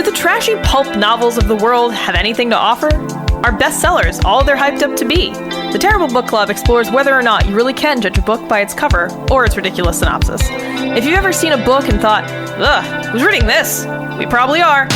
the trashy pulp novels of the world have anything to offer? Are bestsellers all they're hyped up to be? The Terrible Book Club explores whether or not you really can judge a book by its cover or its ridiculous synopsis. If you've ever seen a book and thought, ugh, who's reading this? We probably are.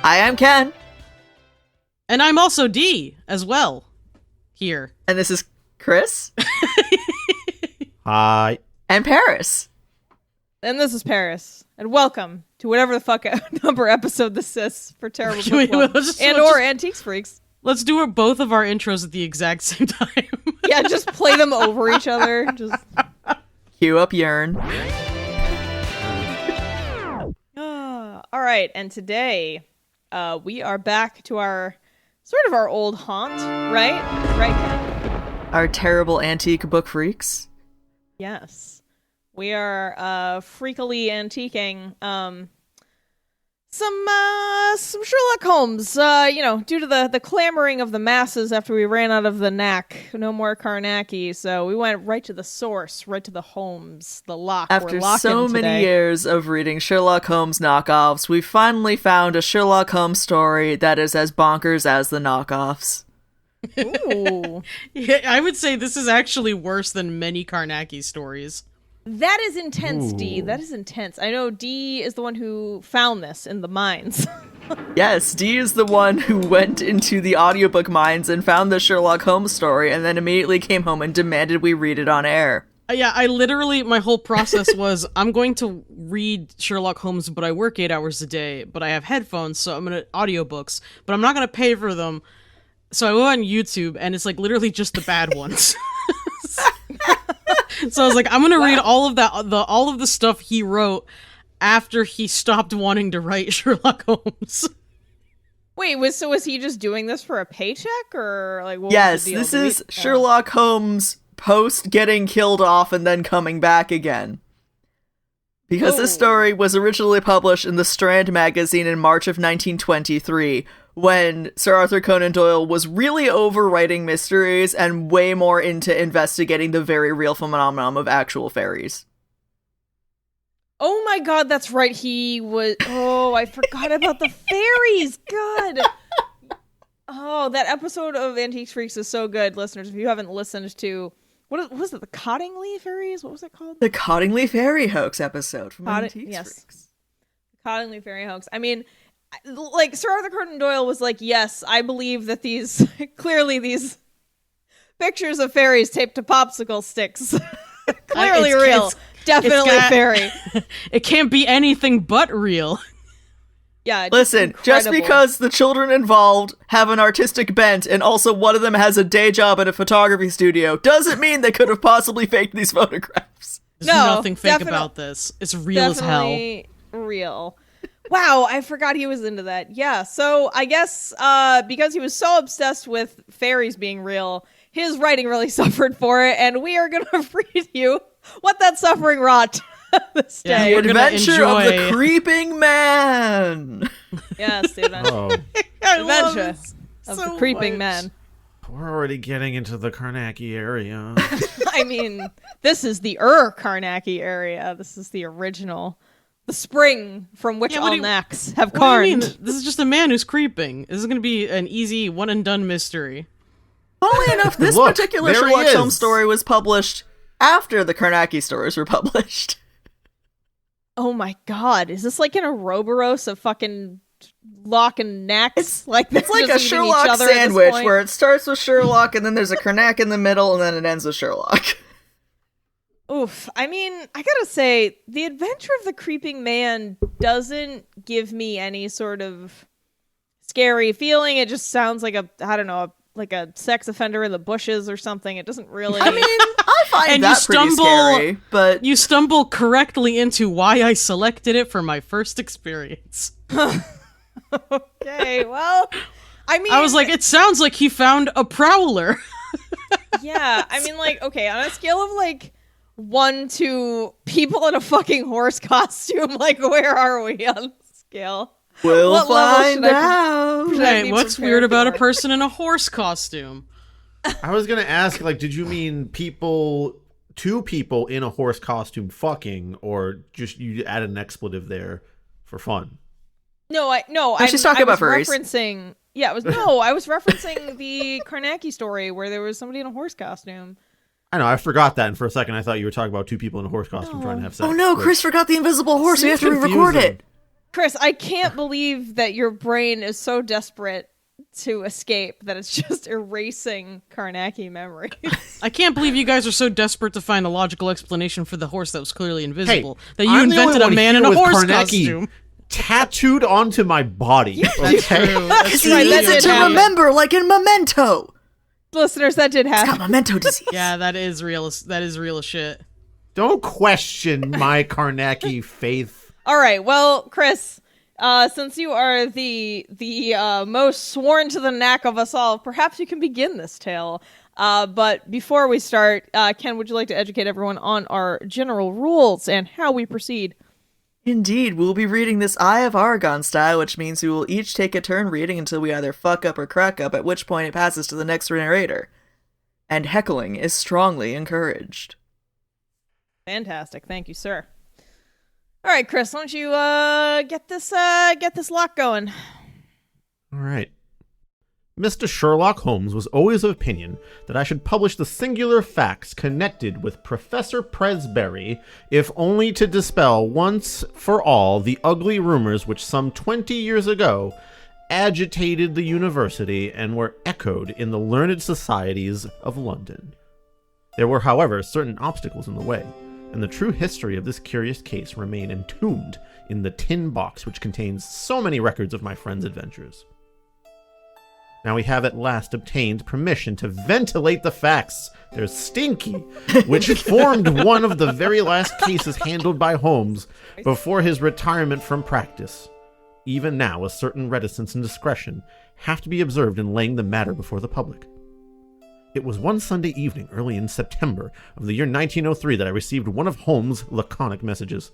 Hi, I'm Ken. And I'm also D as well. Here. And this is Chris. Hi. And Paris. And this is Paris. And welcome to whatever the fuck number episode this is for Terrible Book Club. Or Antiques Freaks. Let's do both of our intros at the exact same time. Yeah, just play them over each other. Just Cue up Yearn. All right, and today we are back to our old haunt, right? Right, Ken? Our terrible antique book freaks. Yes. We are freakily antiquing some Sherlock Holmes, due to the clamoring of the masses after we ran out of the knack. No more Carnacki, so we went right to the source, right to the Holmes, the lock. After we're so many today. years of reading Sherlock Holmes knockoffs, we finally found a Sherlock Holmes story that is as bonkers as the knockoffs. Ooh. Yeah, I would say this is actually worse than many Carnacki stories. That is intense, Ooh. D. That is intense. I know D is the one who found this in the mines. Yes, Dee is the one who went into the audiobook mines and found the Sherlock Holmes story and then immediately came home and demanded we read it on air. Yeah, I literally, my whole process was, I'm going to read Sherlock Holmes, but I work 8 hours a day, but I have headphones, so I'm going to audiobooks, but I'm not going to pay for them. So I go on YouTube, and it's like literally just the bad ones. So I was like, I'm gonna read all of the stuff he wrote after he stopped wanting to write Sherlock Holmes. Wait, was he just doing this for a paycheck, or like? What Yes, was the deal? this is Sherlock Holmes post getting killed off and then coming back again. Because this story was originally published in the Strand magazine in March of 1923, when Sir Arthur Conan Doyle was really overwriting mysteries and way more into investigating the very real phenomenon of actual fairies. Oh my god, that's right. He was. Oh, I forgot about the fairies. God. Oh, that episode of Antiques Freaks is so good, listeners. If you haven't listened to what was it, the Cottingley fairies? What was it called? The Cottingley Fairy Hoax episode from Antiques Freaks. Cottingley Fairy Hoax. I mean, like, Sir Arthur Conan Doyle was like, yes, I believe that these pictures of fairies taped to popsicle sticks clearly real. Definitely fairy. It can't be anything but real. Yeah. Listen, just because the children involved have an artistic bent and also one of them has a day job at a photography studio doesn't mean they could have possibly faked these photographs. There's nothing fake about this. It's real as hell. Definitely real. Wow, I forgot he was into that. Yeah, so I guess because he was so obsessed with fairies being real, his writing really suffered for it, and we are going to read you what that suffering wrought this day. The we're gonna Adventure of the enjoy- Creeping Man! Yes, the adventure, Oh, adventure of so the Creeping much. Man. we're already getting into the Carnacki area. I mean, this is the Carnacki area. This is the original. The spring from which all knacks have What do you mean? carned. This is just a man who's creeping. This is going to be an easy one-and-done mystery. Funnily enough, this Look, particular there he Sherlock is. Holmes story was published after the Carnacki stories were published. Oh my god, is this like an Ouroboros of fucking lock and knacks? It's like a Sherlock sandwich where it starts with Sherlock and then there's a Carnack in the middle and then it ends with Sherlock. Oof. I mean, I gotta say, The Adventure of the Creeping Man doesn't give me any sort of scary feeling. It just sounds like like a sex offender in the bushes or something. It doesn't really. I mean, I find And that pretty scary, but You stumble correctly into why I selected it for my first experience. Okay, well, I mean, I was like, it sounds like he found a prowler. yeah, I mean, like, okay, on a scale of like 1 to people in a fucking horse costume, like, where are we on the scale? we'll What level find should I out. should I Hey, be what's prepared weird about a for? person in a horse costume? I was gonna ask, like, did you mean two people in a horse costume fucking, or just you added an expletive there for fun? No, she's talking about furries. referencing. Yeah, I was referencing the Carnacki story where there was somebody in a horse costume. I know, I forgot that, and for a second I thought you were talking about two people in a horse costume trying to have sex. Oh no, which Chris forgot the invisible horse. We have to seems re-record confusing. it. Chris, I can't believe that your brain is so desperate to escape that it's just erasing Carnacki memories. I can't believe you guys are so desperate to find a logical explanation for the horse that was clearly invisible that you I'm the invented only a one man here in a with horse Carnacki costume. tattooed onto my body. That's Okay? true. That's Because he right, that needs it did to happen. remember, like in Memento. Listeners, that did It's got happen. memento disease. Yeah, that is real. That is real as shit. Don't question my Carnacki faith. All right, well, Chris, since you are the most sworn to the knack of us all, perhaps you can begin this tale. But before we start, Ken, would you like to educate everyone on our general rules and how we proceed? Indeed, we'll be reading this Eye of Aragon style, which means we will each take a turn reading until we either fuck up or crack up, at which point it passes to the next narrator. And heckling is strongly encouraged. Fantastic, thank you, sir. All right, Chris, why don't you get this lock going? All right. Mr. Sherlock Holmes was always of opinion that I should publish the singular facts connected with Professor Presbury, if only to dispel once for all the ugly rumors which some 20 years ago agitated the university and were echoed in the learned societies of London. There were, however, certain obstacles in the way, and the true history of this curious case remained entombed in the tin box which contains so many records of my friend's adventures. Now we have at last obtained permission to ventilate the facts. They're stinky, which formed one of the very last cases handled by Holmes before his retirement from practice. Even now, a certain reticence and discretion have to be observed in laying the matter before the public. It was one Sunday evening early in September of the year 1903 that I received one of Holmes' laconic messages.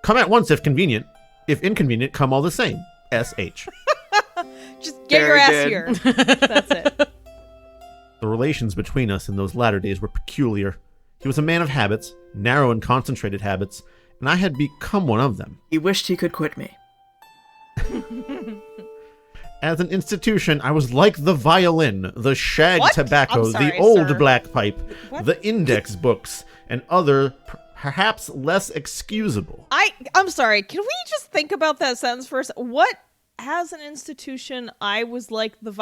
"Come at once if convenient. If inconvenient, come all the same. S.H." Just get your Very ass good. here. That's it. The relations between us in those latter days were peculiar. He was a man of habits, narrow and concentrated habits, and I had become one of them. He wished he could quit me. As an institution, I was like the violin, the shag What? tobacco, I'm sorry, the old sir. black pipe, What? the index books, and other, perhaps less excusable. I'm sorry. Can we just think about that sentence first? What, as an institution, I was like the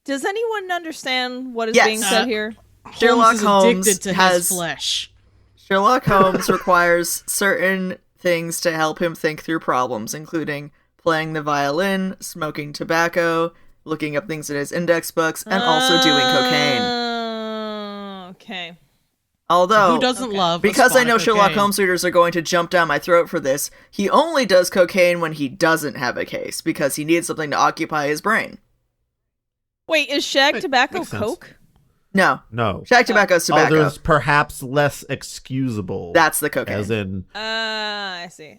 Does anyone understand what is Yes. being said here? Sherlock Holmes is Holmes addicted to has his flesh. Sherlock Holmes requires certain things to help him think through problems, including playing the violin, smoking tobacco, looking up things in his index books, and also doing cocaine. Okay. Although, Who doesn't love a because spot I know of Sherlock cocaine? Holmes readers are going to jump down my throat for this, he only does cocaine when he doesn't have a case, because he needs something to occupy his brain. Wait, is shag tobacco makes sense. coke? No. No. Shag tobacco's tobacco. Others, perhaps less excusable. That's the cocaine. As in, I see.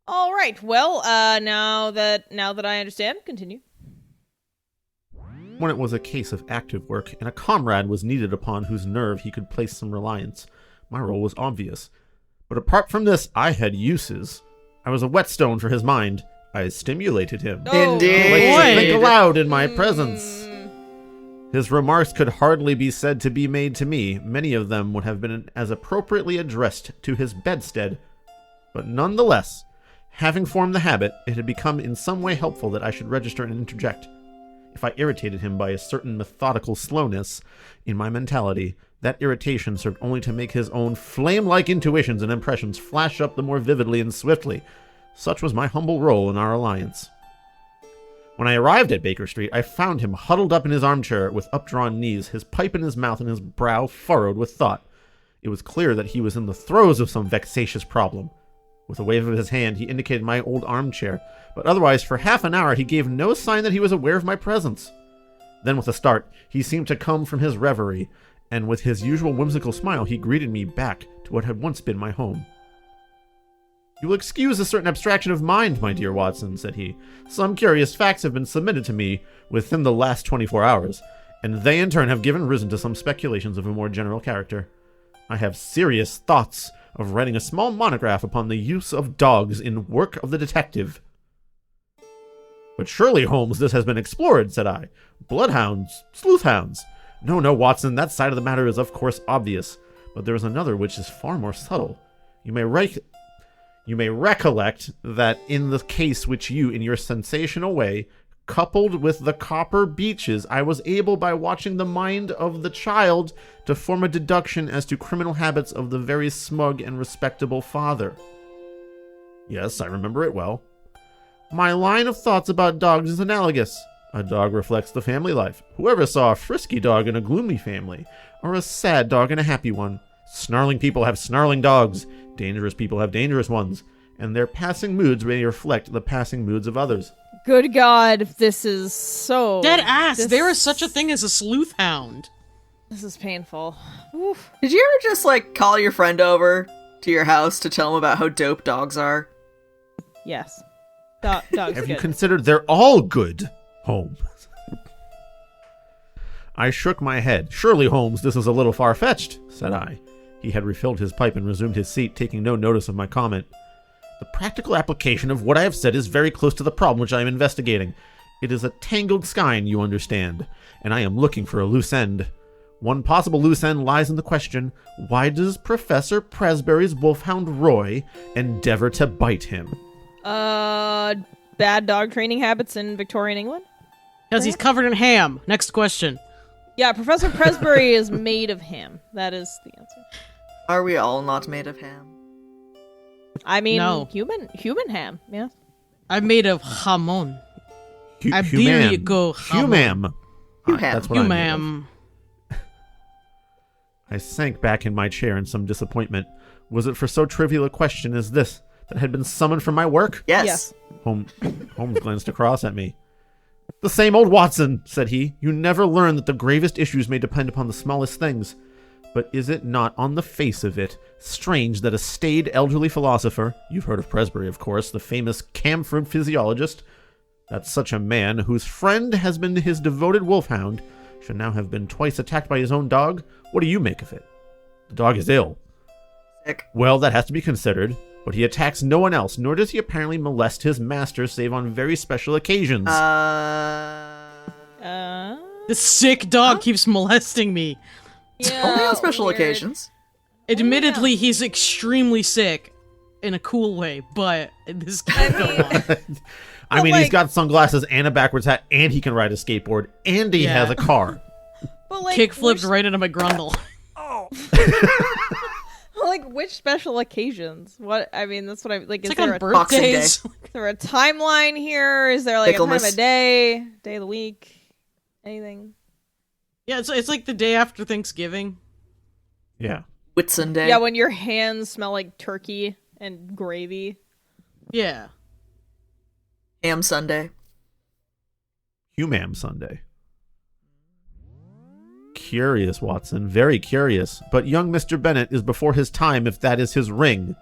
All right. Well, now that I understand, continue. when it was a case of active work and a comrade was needed upon whose nerve he could place some reliance, my role was obvious. But apart from this, I had uses. I was a whetstone for his mind. I stimulated him. Oh, Indeed. He liked to boy. think aloud in my presence. His remarks could hardly be said to be made to me. Many of them would have been as appropriately addressed to his bedstead. But nonetheless, having formed the habit, it had become in some way helpful that I should register and interject. If I irritated him by a certain methodical slowness in my mentality, that irritation served only to make his own flame-like intuitions and impressions flash up the more vividly and swiftly. Such was my humble role in our alliance. When I arrived at Baker Street, I found him huddled up in his armchair with updrawn knees, his pipe in his mouth and his brow furrowed with thought. It was clear that he was in the throes of some vexatious problem. With a wave of his hand, he indicated my old armchair, but otherwise, for half an hour, he gave no sign that he was aware of my presence. Then, with a start, he seemed to come from his reverie, and with his usual whimsical smile, he greeted me back to what had once been my home. "You will excuse a certain abstraction of mind, my dear Watson," said he. "Some curious facts have been submitted to me within the last 24 hours, and they in turn have given risen to some speculations of a more general character. I have serious thoughts of writing a small monograph upon the use of dogs in work of the detective." "But surely, Holmes, this has been explored," said I. "Bloodhounds, sleuthhounds." No, Watson, that side of the matter is of course obvious, but there is another which is far more subtle. You may recollect that in the case which you, in your sensational way, coupled with the copper beeches, I was able, by watching the mind of the child, to form a deduction as to criminal habits of the very smug and respectable father. Yes, I remember it well. My line of thoughts about dogs is analogous. A dog reflects the family life. Whoever saw a frisky dog in a gloomy family, or a sad dog in a happy one? Snarling people have snarling dogs. Dangerous people have dangerous ones. And their passing moods may reflect the passing moods of others. Good God, this is so... Dead ass! There is such a thing as a sleuth hound. This is painful. Oof. Did you ever just, call your friend over to your house to tell him about how dope dogs are? Yes. Dogs Have good. you considered they're all good, Holmes? I shook my head. "Surely, Holmes, this is a little far-fetched," said I. He had refilled his pipe and resumed his seat, taking no notice of my comment. "The practical application of what I have said is very close to the problem which I am investigating. It is a tangled skein, you understand, and I am looking for a loose end. One possible loose end lies in the question, why does Professor Presbury's wolfhound Roy endeavor to bite him?" Bad dog training habits in Victorian England? Because he's covered in ham. Next question. Yeah, Professor Presbury is made of ham. That is the answer. Are we all not made of ham? I mean, No. human ham, yeah. I'm made of jamon. Human. Iberico Humam. Humam. That's what I'm made of. Humam. I sank back in my chair in some disappointment. Was it for so trivial a question as this that had been summoned from my work? Yes. Holmes glanced across at me. "The same old Watson," said he. "You never learn that the gravest issues may depend upon the smallest things. But is it not, on the face of it, strange that a staid elderly philosopher, you've heard of Presbury, of course, the famous Camford physiologist, that such a man, whose friend has been his devoted wolfhound, should now have been twice attacked by his own dog? What do you make of it? The dog is ill. Sick. Well, that has to be considered, but he attacks no one else, nor does he apparently molest his master save on very special occasions." This sick dog keeps molesting me. Yeah, Only on special weird. occasions. Admittedly, he's extremely sick in a cool way, but this can't go on. I mean, he's like- got sunglasses and a backwards hat, and he can ride a skateboard, and he Yeah. has a car. But Kick flipped right into my grundle. Which special occasions? What, I mean, that's what I, like, It's is like there on a birthdays. Is there a timeline here? Is there like a time Picklemas. of day of the week, anything? Yeah, it's like the day after Thanksgiving. Yeah. Whitsunday. Yeah, when your hands smell like turkey and gravy. Yeah. Ham Sunday. Humam Sunday. Curious, Watson. Very curious. But young Mr. Bennet is before his time if that is his ring.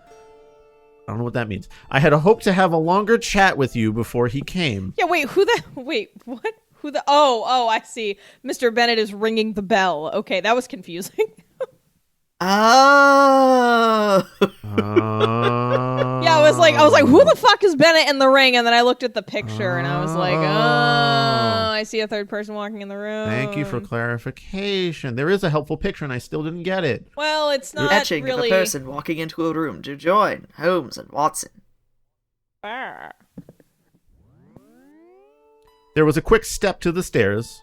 I don't know what that means. I had hoped to have a longer chat with you before he came. Yeah, wait, what? Oh, I see. Mr. Bennett is ringing the bell. Okay, that was confusing. Oh. Yeah, I was like, who the fuck is Bennett in the ring? And then I looked at the picture and I was like, oh, I see a third person walking in the room. Thank you for clarification. There is a helpful picture and I still didn't get it. Well, it's not Etching really. of a person walking into a room to join Holmes and Watson. Ah. There was a quick step to the stairs,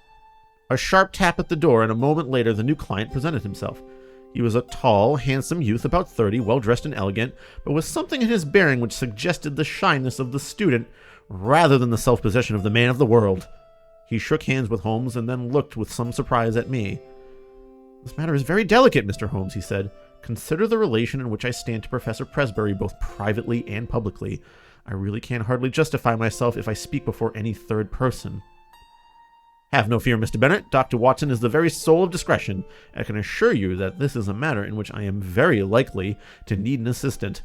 a sharp tap at the door, and a moment later the new client presented himself. He was a tall, handsome youth, about 30, well-dressed and elegant, but with something in his bearing which suggested the shyness of the student rather than the self-possession of the man of the world. He shook hands with Holmes and then looked with some surprise at me. This matter is very delicate, Mr. Holmes, he said. Consider the relation in which I stand to Professor Presbury, both privately and publicly. I really can hardly justify myself if I speak before any third person. Have no fear, Mr. Bennet. Dr. Watson is the very soul of discretion. I can assure you that this is a matter in which I am very likely to need an assistant.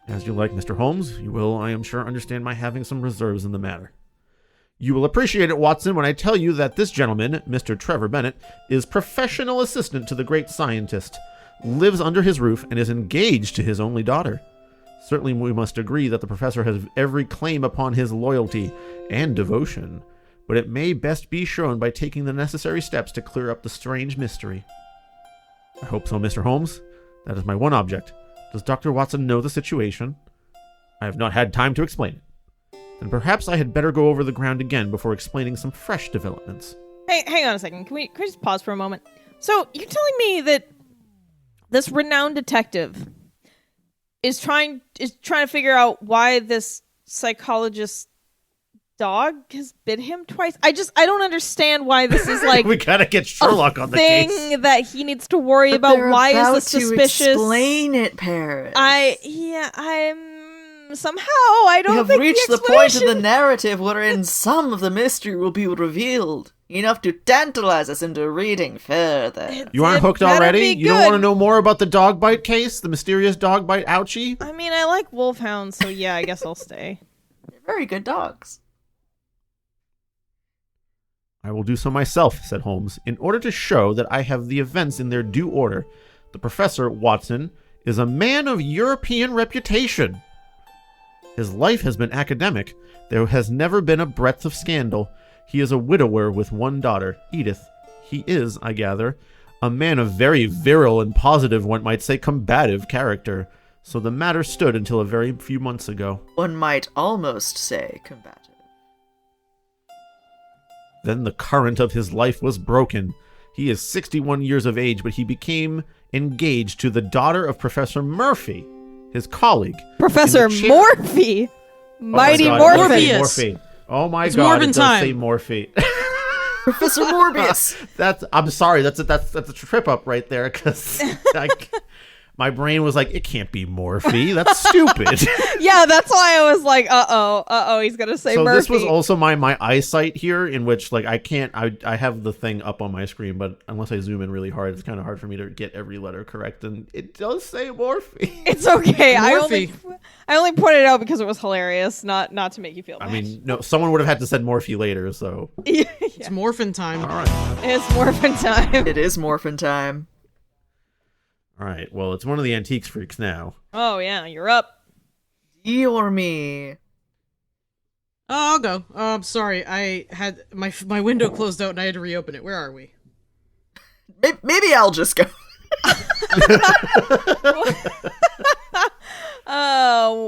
As you like, Mr. Holmes. You will, I am sure, understand my having some reserves in the matter. You will appreciate it, Watson, when I tell you that this gentleman, Mr. Trevor Bennet, is professional assistant to the great scientist, lives under his roof, and is engaged to his only daughter. Certainly we must agree that the professor has every claim upon his loyalty and devotion, but it may best be shown by taking the necessary steps to clear up the strange mystery. I hope so, Mr. Holmes. That is my one object. Does Dr. Watson know the situation? I have not had time to explain it. Then perhaps I had better go over the ground again before explaining some fresh developments. Hey, hang on a second. Can we just pause for a moment? So, you're telling me that this renowned detective is trying to figure out why this psychologist's dog has bit him twice? I don't understand why this is like we gotta get Sherlock on the thing case. that he needs to worry about. Why is this suspicious? Explain it, Paris. Somehow I don't think we have reached the point of the narrative wherein some of the mystery will be revealed, enough to tantalize us into reading further. You aren't hooked already? You don't want to know more about the dog bite case? The mysterious dog bite ouchie? I mean, I like wolfhounds, so yeah, I guess I'll stay. They're very good dogs. I will do so myself, said Holmes, in order to show that I have the events in their due order. The Professor, Watson, is a man of European reputation. His life has been academic. There has never been a breath of scandal. He is a widower with one daughter, Edith. He is, I gather, a man of very virile and positive, one might say combative character. So the matter stood until a very few months ago. One might almost say combative. Then the current of his life was broken. He is 61 years of age, but he became engaged to the daughter of Professor Murphy, his colleague. Professor Morphy! Mighty Morpheus! Oh my it's god, Morbin it does time. say Morphe. Professor Morbius! I'm sorry, that's a trip up right there, because my brain was like, it can't be Morphe. That's stupid. Yeah, that's why I was like, he's gonna say so Murphy. This was also my eyesight here, in which like I have the thing up on my screen, but unless I zoom in really hard, it's kind of hard for me to get every letter correct, and it does say Morphe. It's okay. Morphe. I only pointed it out because it was hilarious, not to make you feel bad. I mean, no, someone would have had to said Morphe later, so. Yeah. It's morphin' time. All right. It's morphin' time. It is morphin' time. All right, well, it's one of the Antiques Freaks now. Oh yeah, you're up. You or me? Oh, I'll go. I'm sorry. I had my window closed out and I had to reopen it. Where are we? Maybe I'll just go.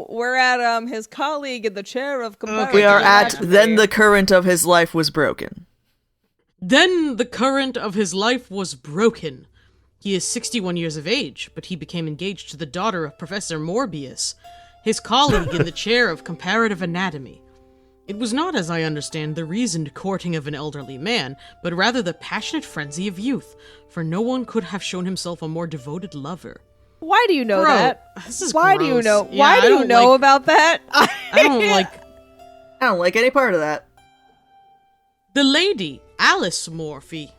We're at his colleague in the chair of comparative. We are at then the current of his life was broken. Then the current of his life was broken. He is 61 years of age, but he became engaged to the daughter of Professor Morbius, his colleague in the chair of comparative anatomy. It was not, as I understand, the reasoned courting of an elderly man, but rather the passionate frenzy of youth, for no one could have shown himself a more devoted lover. Why do you know that? This is Why gross. do you know? Yeah, Why do you know about that? I don't like any part of that. The lady, Alice Morphy,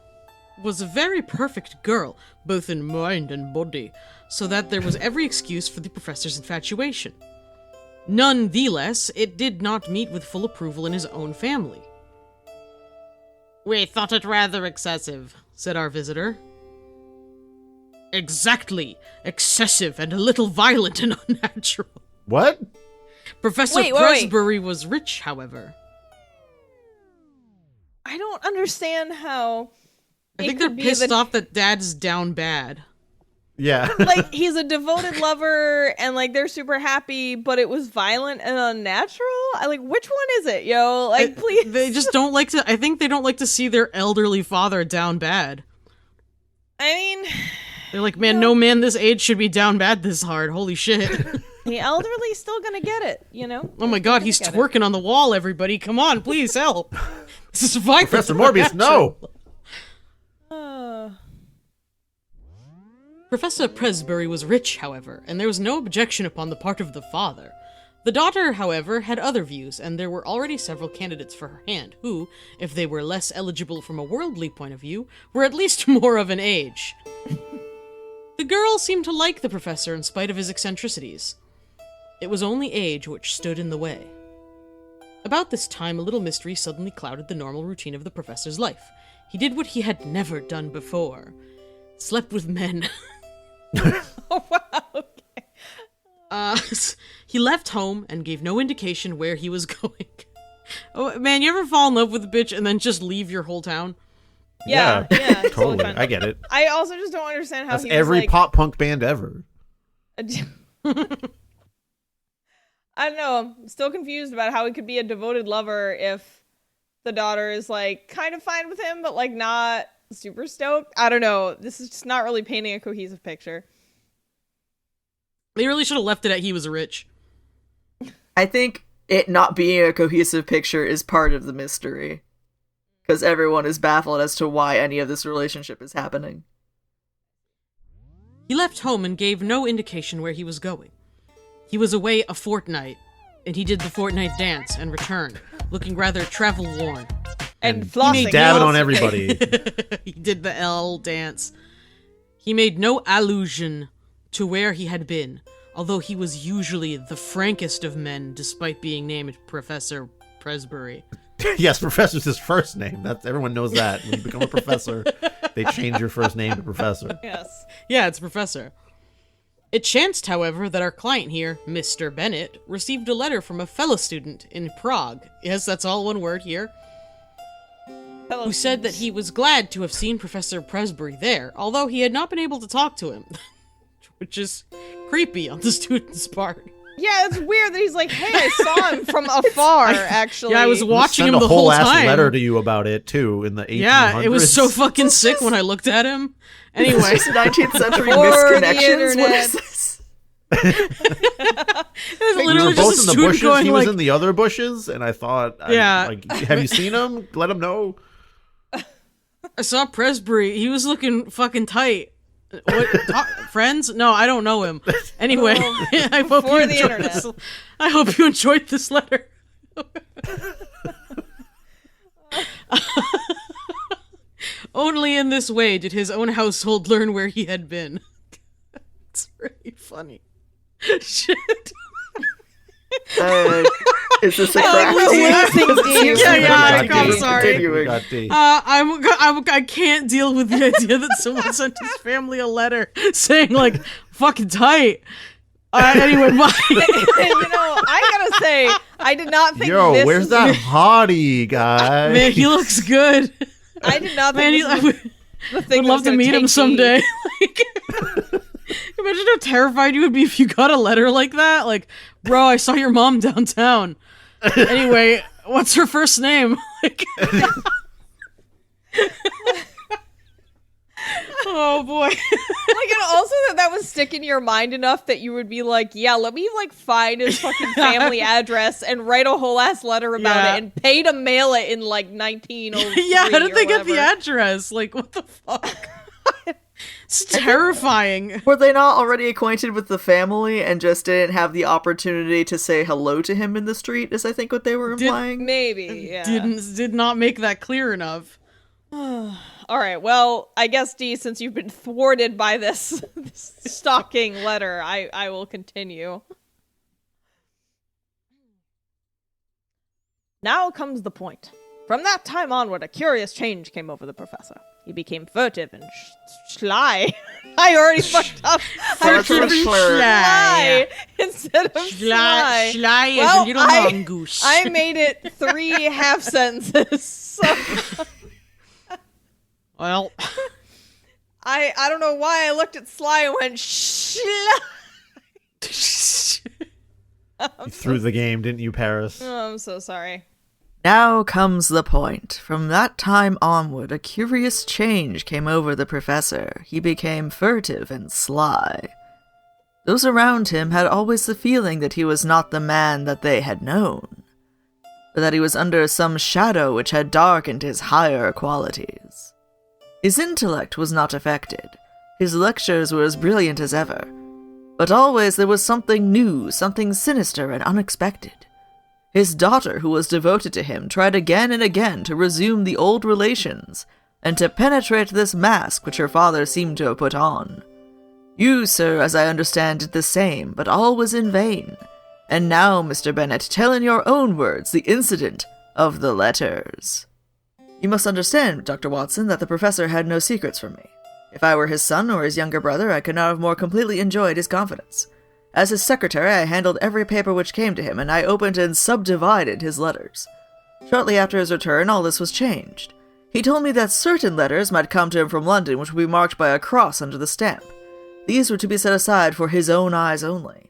was a very perfect girl, both in mind and body, so that there was every excuse for the professor's infatuation. None the less, it did not meet with full approval in his own family. We thought it rather excessive, said our visitor. Exactly. Excessive and a little violent and unnatural. What? Professor Presbury was rich, however. I don't understand how... I think they're pissed off that Dad's down bad. Yeah. Like, he's a devoted lover, and, like, they're super happy, but it was violent and unnatural? Like, which one is it, yo? Like, please. They just don't like to... I think they don't like to see their elderly father down bad. I mean... They're like, man, no man this age should be down bad this hard. Holy shit. The elderly's still gonna get it, you know? Oh my god, he's twerking on the wall, everybody. Come on, please help. This is violent. Professor Morbius, no! Professor Presbury was rich, however, and there was no objection upon the part of the father. The daughter, however, had other views, and there were already several candidates for her hand, who, if they were less eligible from a worldly point of view, were at least more of an age. The girl seemed to like the professor in spite of his eccentricities. It was only age which stood in the way. About this time, a little mystery suddenly clouded the normal routine of the professor's life. He did what he had never done before. Slept with men. Oh, wow, okay. He left home and gave no indication where he was going. Oh, man, you ever fall in love with a bitch and then just leave your whole town? Yeah, it's totally. fun. I get it. I also just don't understand how That's he was every like... pop punk band ever. I don't know. I'm still confused about how he could be a devoted lover if the daughter is, like, kind of fine with him, but, like, not super stoked. I don't know. This is just not really painting a cohesive picture. They really should have left it at he was rich. I think it not being a cohesive picture is part of the mystery. Because everyone is baffled as to why any of this relationship is happening. He left home and gave no indication where he was going. He was away a fortnight, and he did the fortnight dance and returned, looking rather travel-worn. And flossing. Dabbing on everybody. He did the L dance. He made no allusion to where he had been, although he was usually the frankest of men, despite being named Professor Presbury. Yes, Professor's his first name. That's everyone knows that. When you become a professor, they change your first name to Professor. Yes. Yeah, it's Professor. It chanced, however, that our client here, Mr. Bennett, received a letter from a fellow student in Prague. Yes, that's all one word here. Who said that he was glad to have seen Professor Presbury there, although he had not been able to talk to him. Which is creepy on the student's part. Yeah, it's weird that he's like, hey, I saw him from afar, actually. Yeah, I was watching him the Send a whole whole ass time. letter to you about it too in the 1800s. Yeah, it was so fucking sick when I looked at him. Anyway, It's just 19th century For the misconnections. What internet. is this? it was We literally were both just in a the student bushes. going He like, was in the other bushes, and I thought, Yeah. have you seen him? Let him know. I saw Presbury. He was looking fucking tight. What, friends? No, I don't know him. Anyway, I hope for you the enjoyed internet. this. I hope you enjoyed this letter. Only in this way did his own household learn where he had been. It's really funny. Shit. Is this a like crack we're scene? losing Because it D. seems Yeah, like yeah, we're not I'm sorry. continuing. We got D. I can't deal with the idea that someone sent his family a letter saying, like, fucking tight. Anyway, bye. You know, I gotta say, I did not think Yo, this where's that hottie guy? Man, he looks good. I did not Man, think I this would was the thing love to meet him someday. Like, imagine how terrified you would be if you got a letter like that. Like, bro, I saw your mom downtown. Anyway, what's her first name? Like, oh boy. Like, and also that would stick in your mind enough that you would be like, yeah, let me, like, find his fucking family address and write a whole ass letter about Yeah. it and pay to mail it in, like, 1903 Yeah, how did or they get the whatever. address? Like, what the fuck? It's terrifying. Were they not already acquainted with the family and just didn't have the opportunity to say hello to him in the street, is I think what they were implying? Maybe, yeah. Did not make that clear enough. All right, well, I guess, Dee, since you've been thwarted by this, this stalking letter, I will continue. Now comes the point. From that time onward, a curious change came over the professor. He became furtive and sly. I already fucked up. Furtive and Sly instead of sly. Sly as Well, a little mongoose. I made it 3 half sentences. So Well, I don't know why I looked at Sly and went sly. You threw the game, didn't you, Paris? Oh, I'm so sorry. Now comes the point. From that time onward, a curious change came over the professor. He became furtive and sly. Those around him had always the feeling that he was not the man that they had known, but that he was under some shadow which had darkened his higher qualities. His intellect was not affected. His lectures were as brilliant as ever, but always there was something new, something sinister and unexpected. His daughter, who was devoted to him, tried again and again to resume the old relations, and to penetrate this mask which her father seemed to have put on. You, sir, as I understand, did the same, but all was in vain. And now, Mr. Bennet, tell in your own words the incident of the letters. You must understand, Dr. Watson, that the professor had no secrets from me. If I were his son or his younger brother, I could not have more completely enjoyed his confidence. As his secretary, I handled every paper which came to him, and I opened and subdivided his letters. Shortly after his return, all this was changed. He told me that certain letters might come to him from London which would be marked by a cross under the stamp. These were to be set aside for his own eyes only.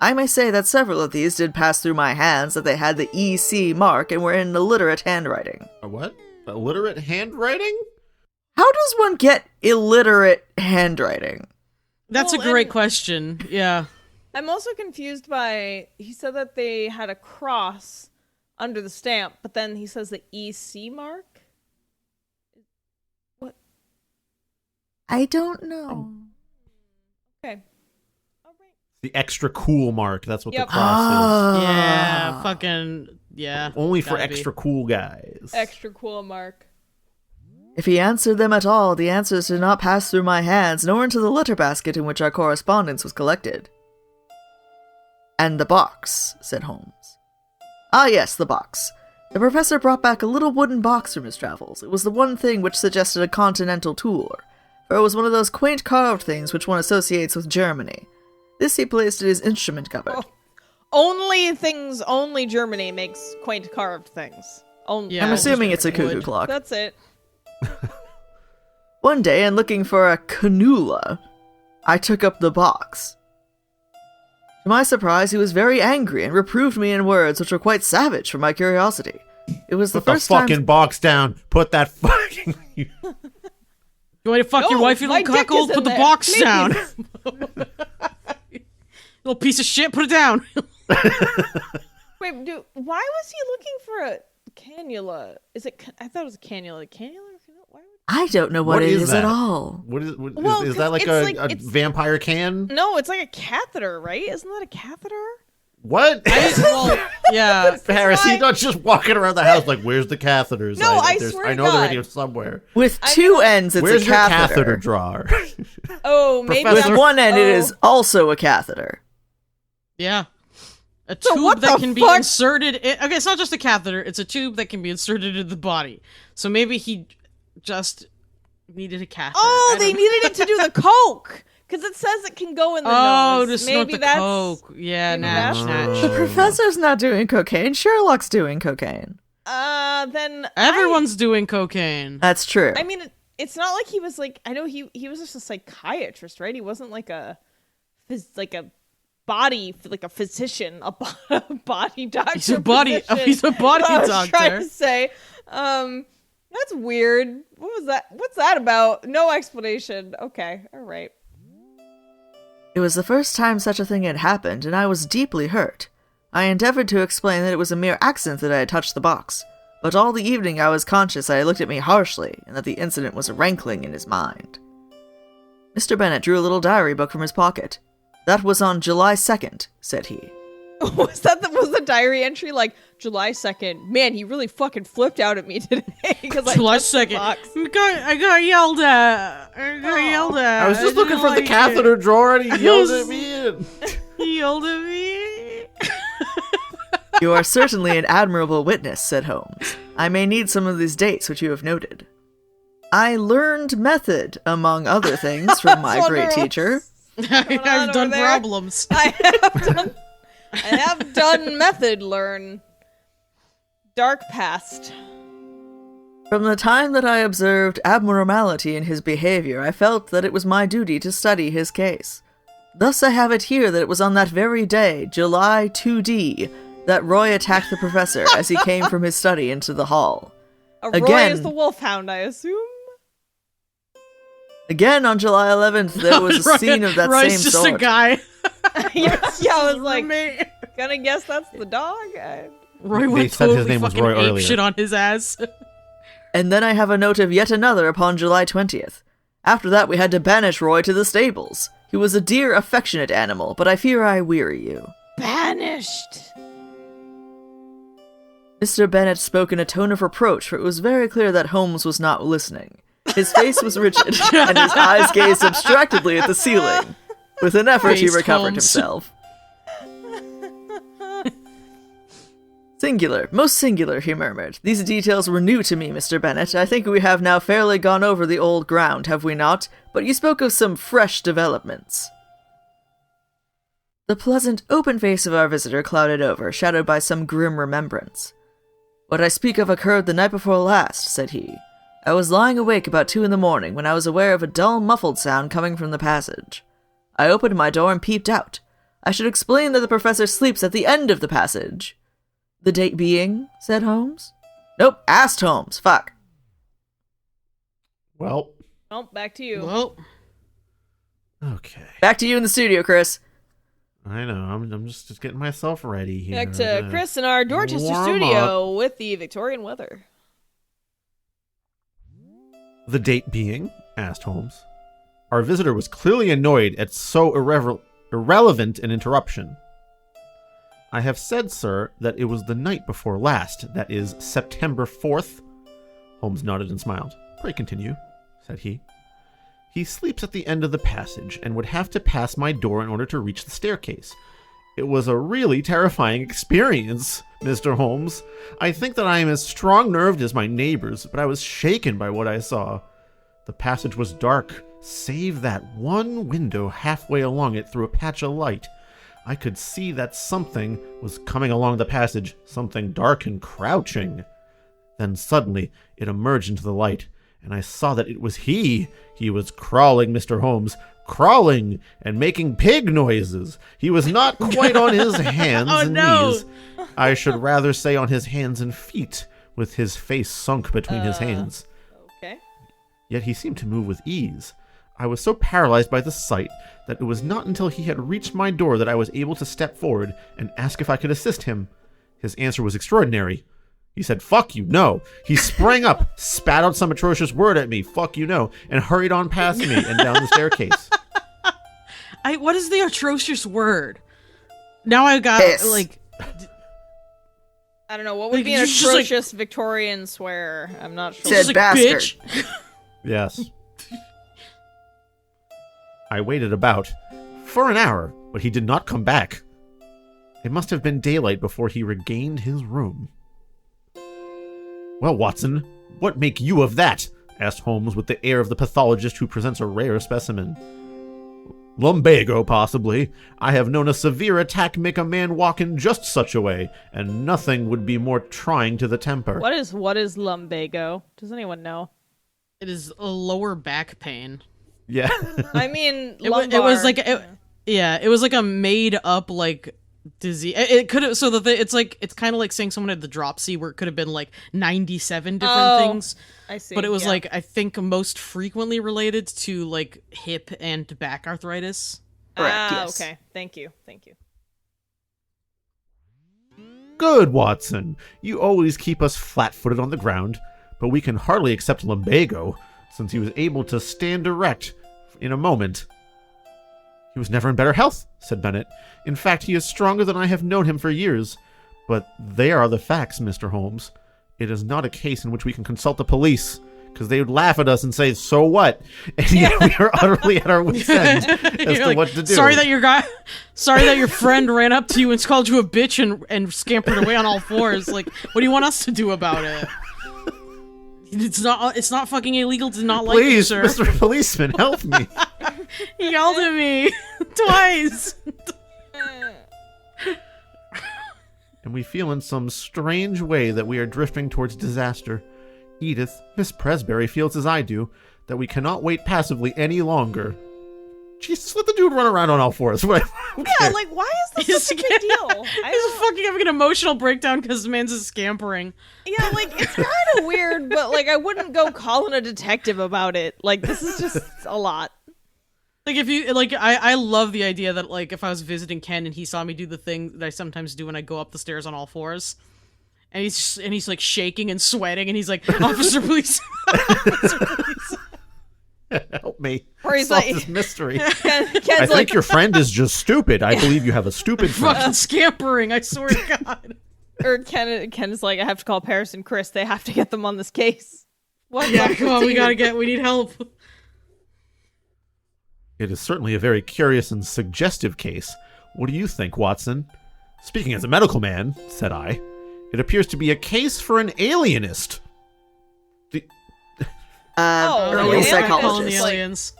I may say that several of these did pass through my hands, that they had the EC mark and were in illiterate handwriting. A what? Illiterate handwriting? How does one get illiterate handwriting? That's a great question. Yeah. I'm also confused by, he said that they had a cross under the stamp, but then he says the EC mark? What? I don't know. Okay. All right. The extra cool mark. That's what Yep. the cross Yeah, fucking, yeah. is. Only for gotta be. extra cool guys. Extra cool mark. If he answered them at all, the answers did not pass through my hands, nor into the letter basket in which our correspondence was collected. And the box, said Holmes. Ah yes, the box. The professor brought back a little wooden box from his travels. It was the one thing which suggested a continental tour, for it was one of those quaint carved things which one associates with Germany. This he placed in his instrument cupboard. Only Germany makes quaint carved things. Only. Yeah. I'm assuming it's a Wood. cuckoo clock. That's it. One day, in looking for a cannula, I took up the box. To my surprise, he was very angry and reproved me in words which were quite savage for my curiosity. It was the Put the first time... fucking box down. Put that fucking... You want to fuck your wife, you my little dick cuckold? is in Put the there. box Please. down. Little piece of shit, put it down. Wait, dude, why was he looking for a cannula? Is it? I thought it was a cannula. Cannula? Why would... I don't know what it is that? at all. What is, Well, is that like 'cause a, it's a vampire can? No, it's like a catheter, right? Isn't that a catheter? What? Well, yeah. Paris, I- he's not just walking around the house like, where's the catheters? No, I swear I to know they're God. in here somewhere. With two ends, it's Where's a your catheter. catheter drawer? Oh, maybe With that's... one end, it oh. is also a catheter. Yeah. A So tube what that the can be fuck? inserted in, okay, it's not just a catheter, it's a tube that can be inserted into the body. So maybe he just needed a catheter. Oh, I they don't- needed it to do the coke. Because it says it can go in the Oh, nose. to snort Maybe the that's... coke. Yeah, maybe natch, that's- The natch. professor's not doing cocaine. Sherlock's doing cocaine. Then... Everyone's doing cocaine. That's true. I mean, it's not like he was like... I know he was just a psychiatrist, right? He wasn't like a body, like a physician, a body doctor. He's a body physician. That's what I was doctor. trying to say. That's weird. What was that? What's that about? No explanation. Okay, all right. It was the first time such a thing had happened, and I was deeply hurt. I endeavored to explain that it was a mere accident that I had touched the box, but all the evening I was conscious that he looked at me harshly, and that the incident was rankling in his mind. Mr. Bennet drew a little diary book from his pocket. That was on July 2nd, said he. Was the diary entry like July 2nd? Man, he really fucking flipped out at me today because I July touched the 2nd. box. I got yelled at. I was just looking for the catheter drawer and he yelled at me in. He yelled at me. You are certainly an admirable witness, said Holmes. I may need some of these dates which you have noted. I learned method, among other things, from my great Wonderful. teacher. I've done over there? problems. I have done method learn. Dark past. From the time that I observed abnormality in his behavior, I felt that it was my duty to study his case. Thus I have it here that it was on that very day, July 2D, that Roy attacked the professor as he came from his study into the hall. Roy Again- is the wolfhound, I assume. Again, on July 11th, there was a scene of that Roy's same just sort. a guy. yeah, I was like, Roommate. gonna guess that's the dog. Roy They went said his totally name was fucking Roy ape earlier. shit on his ass. And then I have a note of yet another upon July 20th. After that, we had to banish Roy to the stables. He was a dear, affectionate animal, but I fear I weary you. Banished. Mr. Bennet spoke in a tone of reproach, for it was very clear that Holmes was not listening. His face was rigid, and his eyes gazed abstractedly at the ceiling. With an effort, he Based recovered Holmes. himself. Singular, most singular, he murmured. These details were new to me, Mr. Bennet. I think we have now fairly gone over the old ground, have we not? But you spoke of some fresh developments. The pleasant, open face of our visitor clouded over, shadowed by some grim remembrance. What I speak of occurred the night before last, said he. I was lying awake about 2 a.m. when I was aware of a dull, muffled sound coming from the passage. I opened my door and peeped out. I should explain that the professor sleeps at the end of the passage. The date being, said Holmes. Nope, asked Holmes. Fuck. Well, Oh, back to you. Well, okay. Back to you in the studio, Chris. I know. I'm just getting myself ready here. Back to Chris in our Dorchester warm studio with the Victorian weather. The date being, asked Holmes. Our visitor was clearly annoyed at so irrelevant an interruption. I have said, sir, that it was the night before last, that is, September 4th. Holmes nodded and smiled. Pray continue, said he. He sleeps at the end of the passage, and would have to pass my door in order to reach the staircase. It was a really terrifying experience, Mr. Holmes. I think that I am as strong-nerved as my neighbors, but I was shaken by what I saw. The passage was dark, save that one window halfway along it through a patch of light. I could see that something was coming along the passage, something dark and crouching. Then suddenly it emerged into the light, and I saw that it was he. He was crawling, Mr. Holmes, crawling and making pig noises. He was not quite on his hands and knees. I should rather say on his hands and feet, with his face sunk between his hands. Okay. Yet he seemed to move with ease. I was so paralyzed by the sight that it was not until he had reached my door that I was able to step forward and ask if I could assist him. His answer was extraordinary. He said, "Fuck you, no." He sprang up, spat out some atrocious word at me, "Fuck you, no," and hurried on past me and down the staircase. what is the atrocious word? Now I got, Piss. like... I don't know. What would Like, be an you just, like- atrocious Victorian swear? I'm not sure. Said just like, bastard. bitch. Yes. I waited about for an hour, but he did not come back. It must have been daylight before he regained his room. "Well, Watson, what make you of that?" asked Holmes with the air of the pathologist who presents a rare specimen. "Lumbago, possibly. I have known a severe attack make a man walk in just such a way, and nothing would be more trying to the temper." What is lumbago? Does anyone know? It is a lower back pain. Yeah. I mean, It was lumbar. like... it was like a made-up, like... disease. It could have, so it's like, it's kind of like saying someone had the dropsy, where it could have been like 97 different things, I see. but it was yeah. like, I think most frequently related to like hip and back arthritis. Correct, yes. Okay. Thank you. Good, Watson. You always keep us flat-footed on the ground, but we can hardly accept lumbago, since he was able to stand erect in a moment. "He was never in better health," said Bennet. "In fact, he is stronger than I have known him for years. But there are the facts, Mr. Holmes. It is not a case in which we can consult the police, because they would laugh at us and say, 'So what?' And yet we are utterly at our wits' end as You're to like, what to do." Sorry that your friend ran up to you and called you a bitch and scampered away on all fours. Like, what do you want us to do about it? It's not fucking illegal to not like you, "Please, sir." Mr. Policeman, help me." He yelled at me twice. And we feel in some strange way that we are drifting towards disaster. Edith, Miss Presbury feels as I do, that we cannot wait passively any longer. Jesus, let the dude run around on all fours. Who Yeah, cares? like, why is this such a big deal? He's fucking having an emotional breakdown because the man's just scampering. Yeah, like, it's kind of weird, but, like, I wouldn't go calling a detective about it. Like, this is just a lot. Like if you like, I love the idea that like if I was visiting Ken and he saw me do the thing that I sometimes do when I go up the stairs on all fours, and he's like shaking and sweating, and he's like, "Officer, please, officer, please." Help me Or he's solve like- this mystery. Ken's I like, think your friend is just stupid. I believe you have a stupid friend. Fucking scampering! I swear to God. or Ken is like, I have to call Paris and Chris. They have to get them on this case. What? Yeah, come on, we need help. It is certainly a very curious and suggestive case. What do you think, Watson? Speaking as a medical man, said I, it appears to be a case for an alienist. Early yeah, Calling the psychologist. aliens.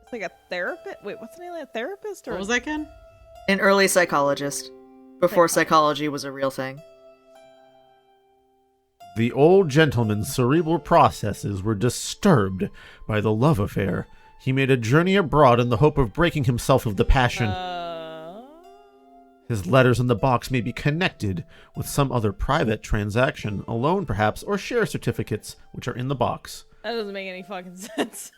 It's like a therapist. Wait, what's an alien? A therapist? Or What was that, Ken? An early psychologist. Before psychology was a real thing. The old gentleman's cerebral processes were disturbed by the love affair. He made a journey abroad in the hope of breaking himself of the passion. His letters in the box may be connected with some other private transaction, a loan perhaps, or share certificates, which are in the box. That doesn't make any fucking sense.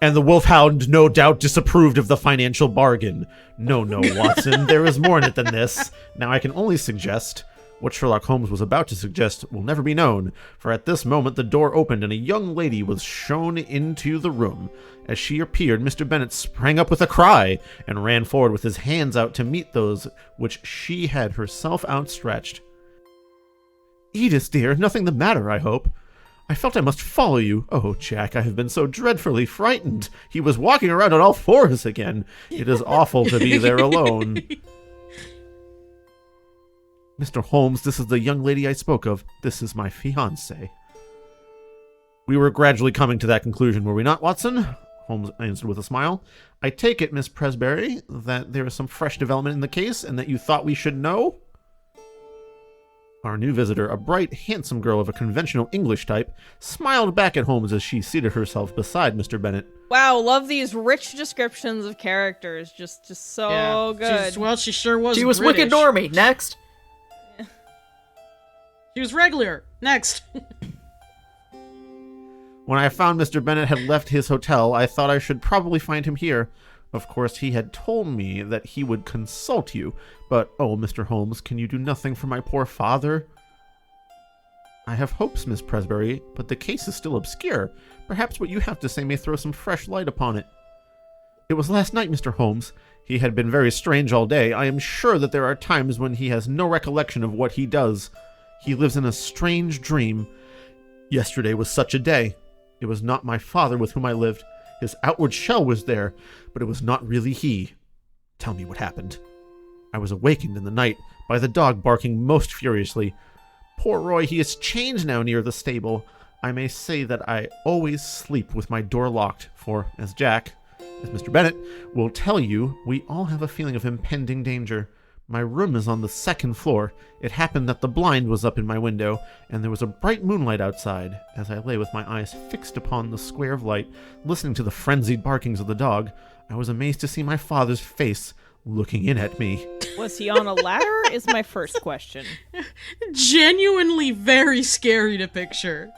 And the wolfhound no doubt disapproved of the financial bargain. No, Watson, there is more in it than this. Now I can only suggest... What Sherlock Holmes was about to suggest will never be known, for at this moment the door opened and a young lady was shown into the room. As she appeared, Mr. Bennet sprang up with a cry and ran forward with his hands out to meet those which she had herself outstretched. "Edith, dear, nothing the matter, I hope? I felt I must follow you. Oh, Jack, I have been so dreadfully frightened. He was walking around on all fours again. It is awful to be there alone." "Mr. Holmes, this is the young lady I spoke of. This is my fiancée." We were gradually coming to that conclusion, were we not, Watson? Holmes answered with a smile. "I take it, Miss Presbury, that there is some fresh development in the case, and that you thought we should know?" Our new visitor, a bright, handsome girl of a conventional English type, smiled back at Holmes as she seated herself beside Mr. Bennet. Wow, love these rich descriptions of characters. Just so good. She sure was. She was British. wicked normie. Next. She was regular. Next. When I found Mr. Bennet had left his hotel, I thought I should probably find him here. Of course, he had told me that he would consult you, but, oh, Mr. Holmes, can you do nothing for my poor father? "I have hopes, Miss Presbury, but the case is still obscure. Perhaps what you have to say may throw some fresh light upon it." "It was last night, Mr. Holmes. He had been very strange all day. I am sure that there are times when he has no recollection of what he does. He lives in a strange dream. Yesterday was such a day. It was not my father with whom I lived. His outward shell was there, but it was not really he. Tell me what happened." "I was awakened in the night by the dog barking most furiously. Poor Roy, he is chained now near the stable. I may say that I always sleep with my door locked, for as Mr. Bennet will tell you, we all have a feeling of impending danger. My room is on the second floor. It happened that the blind was up in my window, and there was a bright moonlight outside. As I lay with my eyes fixed upon the square of light, listening to the frenzied barkings of the dog, I was amazed to see my father's face looking in at me." Was he on a ladder? Is my first question. Genuinely very scary to picture.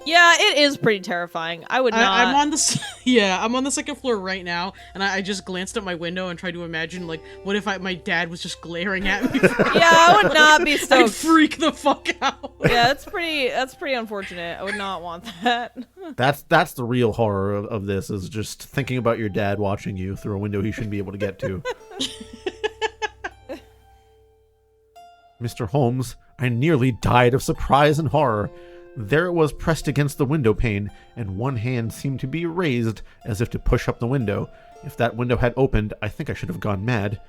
Yeah, it is pretty terrifying. I would not. I'm on the second floor right now, and I just glanced at my window and tried to imagine, like, what if my dad was just glaring at me? Yeah, I would not be I'd stoked. freak the fuck out. Yeah, that's pretty unfortunate. I would not want that. That's the real horror of this, is just thinking about your dad watching you through a window he shouldn't be able to get to. "Mr. Holmes, I nearly died of surprise and horror. There it was pressed against the window pane, and one hand seemed to be raised as if to push up the window. If that window had opened, I think I should have gone mad.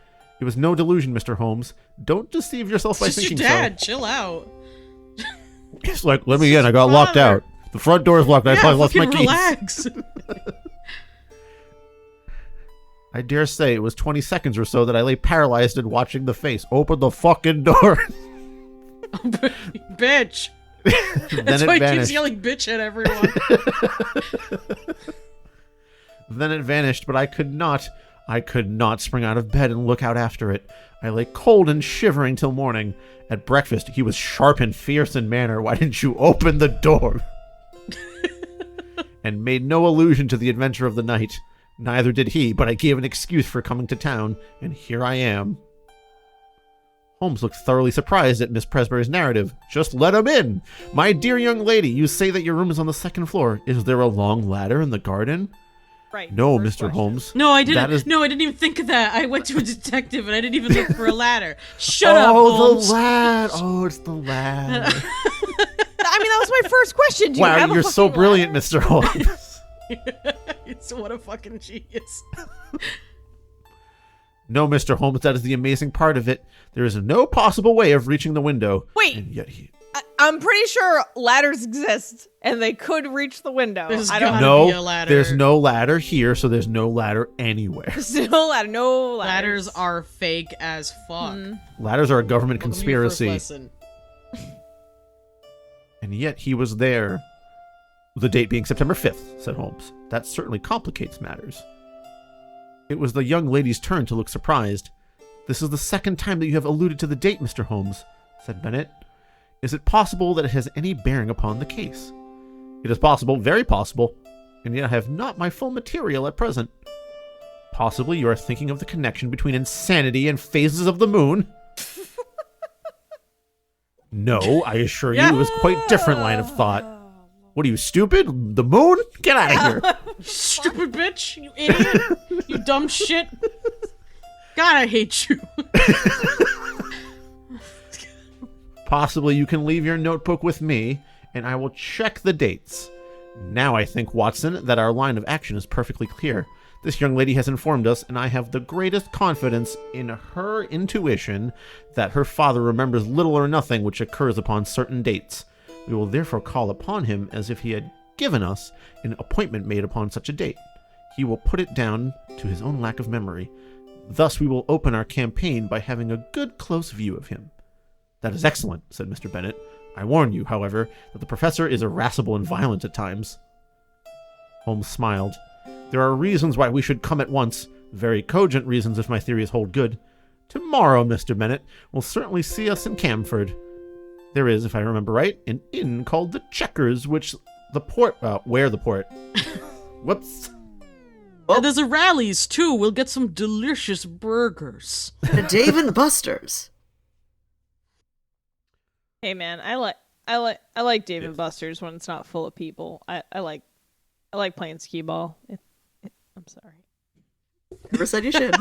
It was no delusion, Mr. Holmes. Don't deceive yourself by It's just thinking your dad. so." Chill out. It's like, let me in. I got locked Father. out. The front door is locked. I probably lost my fucking keys. relax. I dare say it was 20 seconds or so that I lay paralyzed and watching the face. Open the fucking door. Bitch. Then That's it why he keeps vanished. yelling bitch at everyone. Then it vanished, but I could not spring out of bed and look out after it. I lay cold and shivering till morning. At breakfast, he was sharp and fierce in manner. "Why didn't you open the door?" And made no allusion to the adventure of the night. Neither did he, but I gave an excuse for coming to town, and here I am. Holmes looked thoroughly surprised at Miss Presbury's narrative. Just let him in! My dear young lady, you say that your room is on the second floor. Is there a long ladder in the garden? Right. No, first Mr. question. Holmes. No, I didn't. That is- No, I didn't even think of that. I went to a detective and I didn't even look for a ladder. Shut up, Holmes. The lad. Oh, it's the lad. I mean, that was my first question. Do you Wow, have a you're so fucking brilliant, ladder? Mr. Holmes. It's what a fucking genius. No, Mr. Holmes, that is the amazing part of it. There is no possible way of reaching the window. Wait. And yet he... I'm pretty sure ladders exist, and they could reach the window. There's I don't gotta know. be No, a ladder. there's no ladder here, so there's no ladder anywhere. There's no ladder. No Ladders are fake as fuck. Ladders are a government Welcome to your first conspiracy. lesson. And yet he was there. The date being September 5th, said Holmes. That certainly complicates matters. It was the young lady's turn to look surprised. This is the second time that you have alluded to the date, Mr. Holmes, said Bennet. Is it possible that it has any bearing upon the case? It is possible, very possible, and yet I have not my full material at present. Possibly you are thinking of the connection between insanity and phases of the moon. No, I assure you, it was quite different line of thought. What are you, stupid? The moon? Get out of here. Stupid bitch, you idiot, you dumb shit. God, I hate you. Possibly you can leave your notebook with me, and I will check the dates. Now I think, Watson, that our line of action is perfectly clear. This young lady has informed us, and I have the greatest confidence in her intuition that her father remembers little or nothing which occurs upon certain dates. We will therefore call upon him as if he had given us an appointment made upon such a date. He will put it down to his own lack of memory. Thus we will open our campaign by having a good close view of him. That is excellent, said Mr. Bennet. I warn you, however, that the professor is irascible and violent at times. Holmes smiled. There are reasons why we should come at once, very cogent reasons if my theories hold good. Tomorrow, Mr. Bennet, will certainly see us in Camford. There is, if I remember right, an inn called the Checkers, which the port... where the port? Whoops. Yeah, there's a Rally's, too. We'll get some delicious burgers. The Dave and Buster's. Hey man, I like Dave and Buster's when it's not full of people. I like playing skee ball. I'm sorry. Never said you should.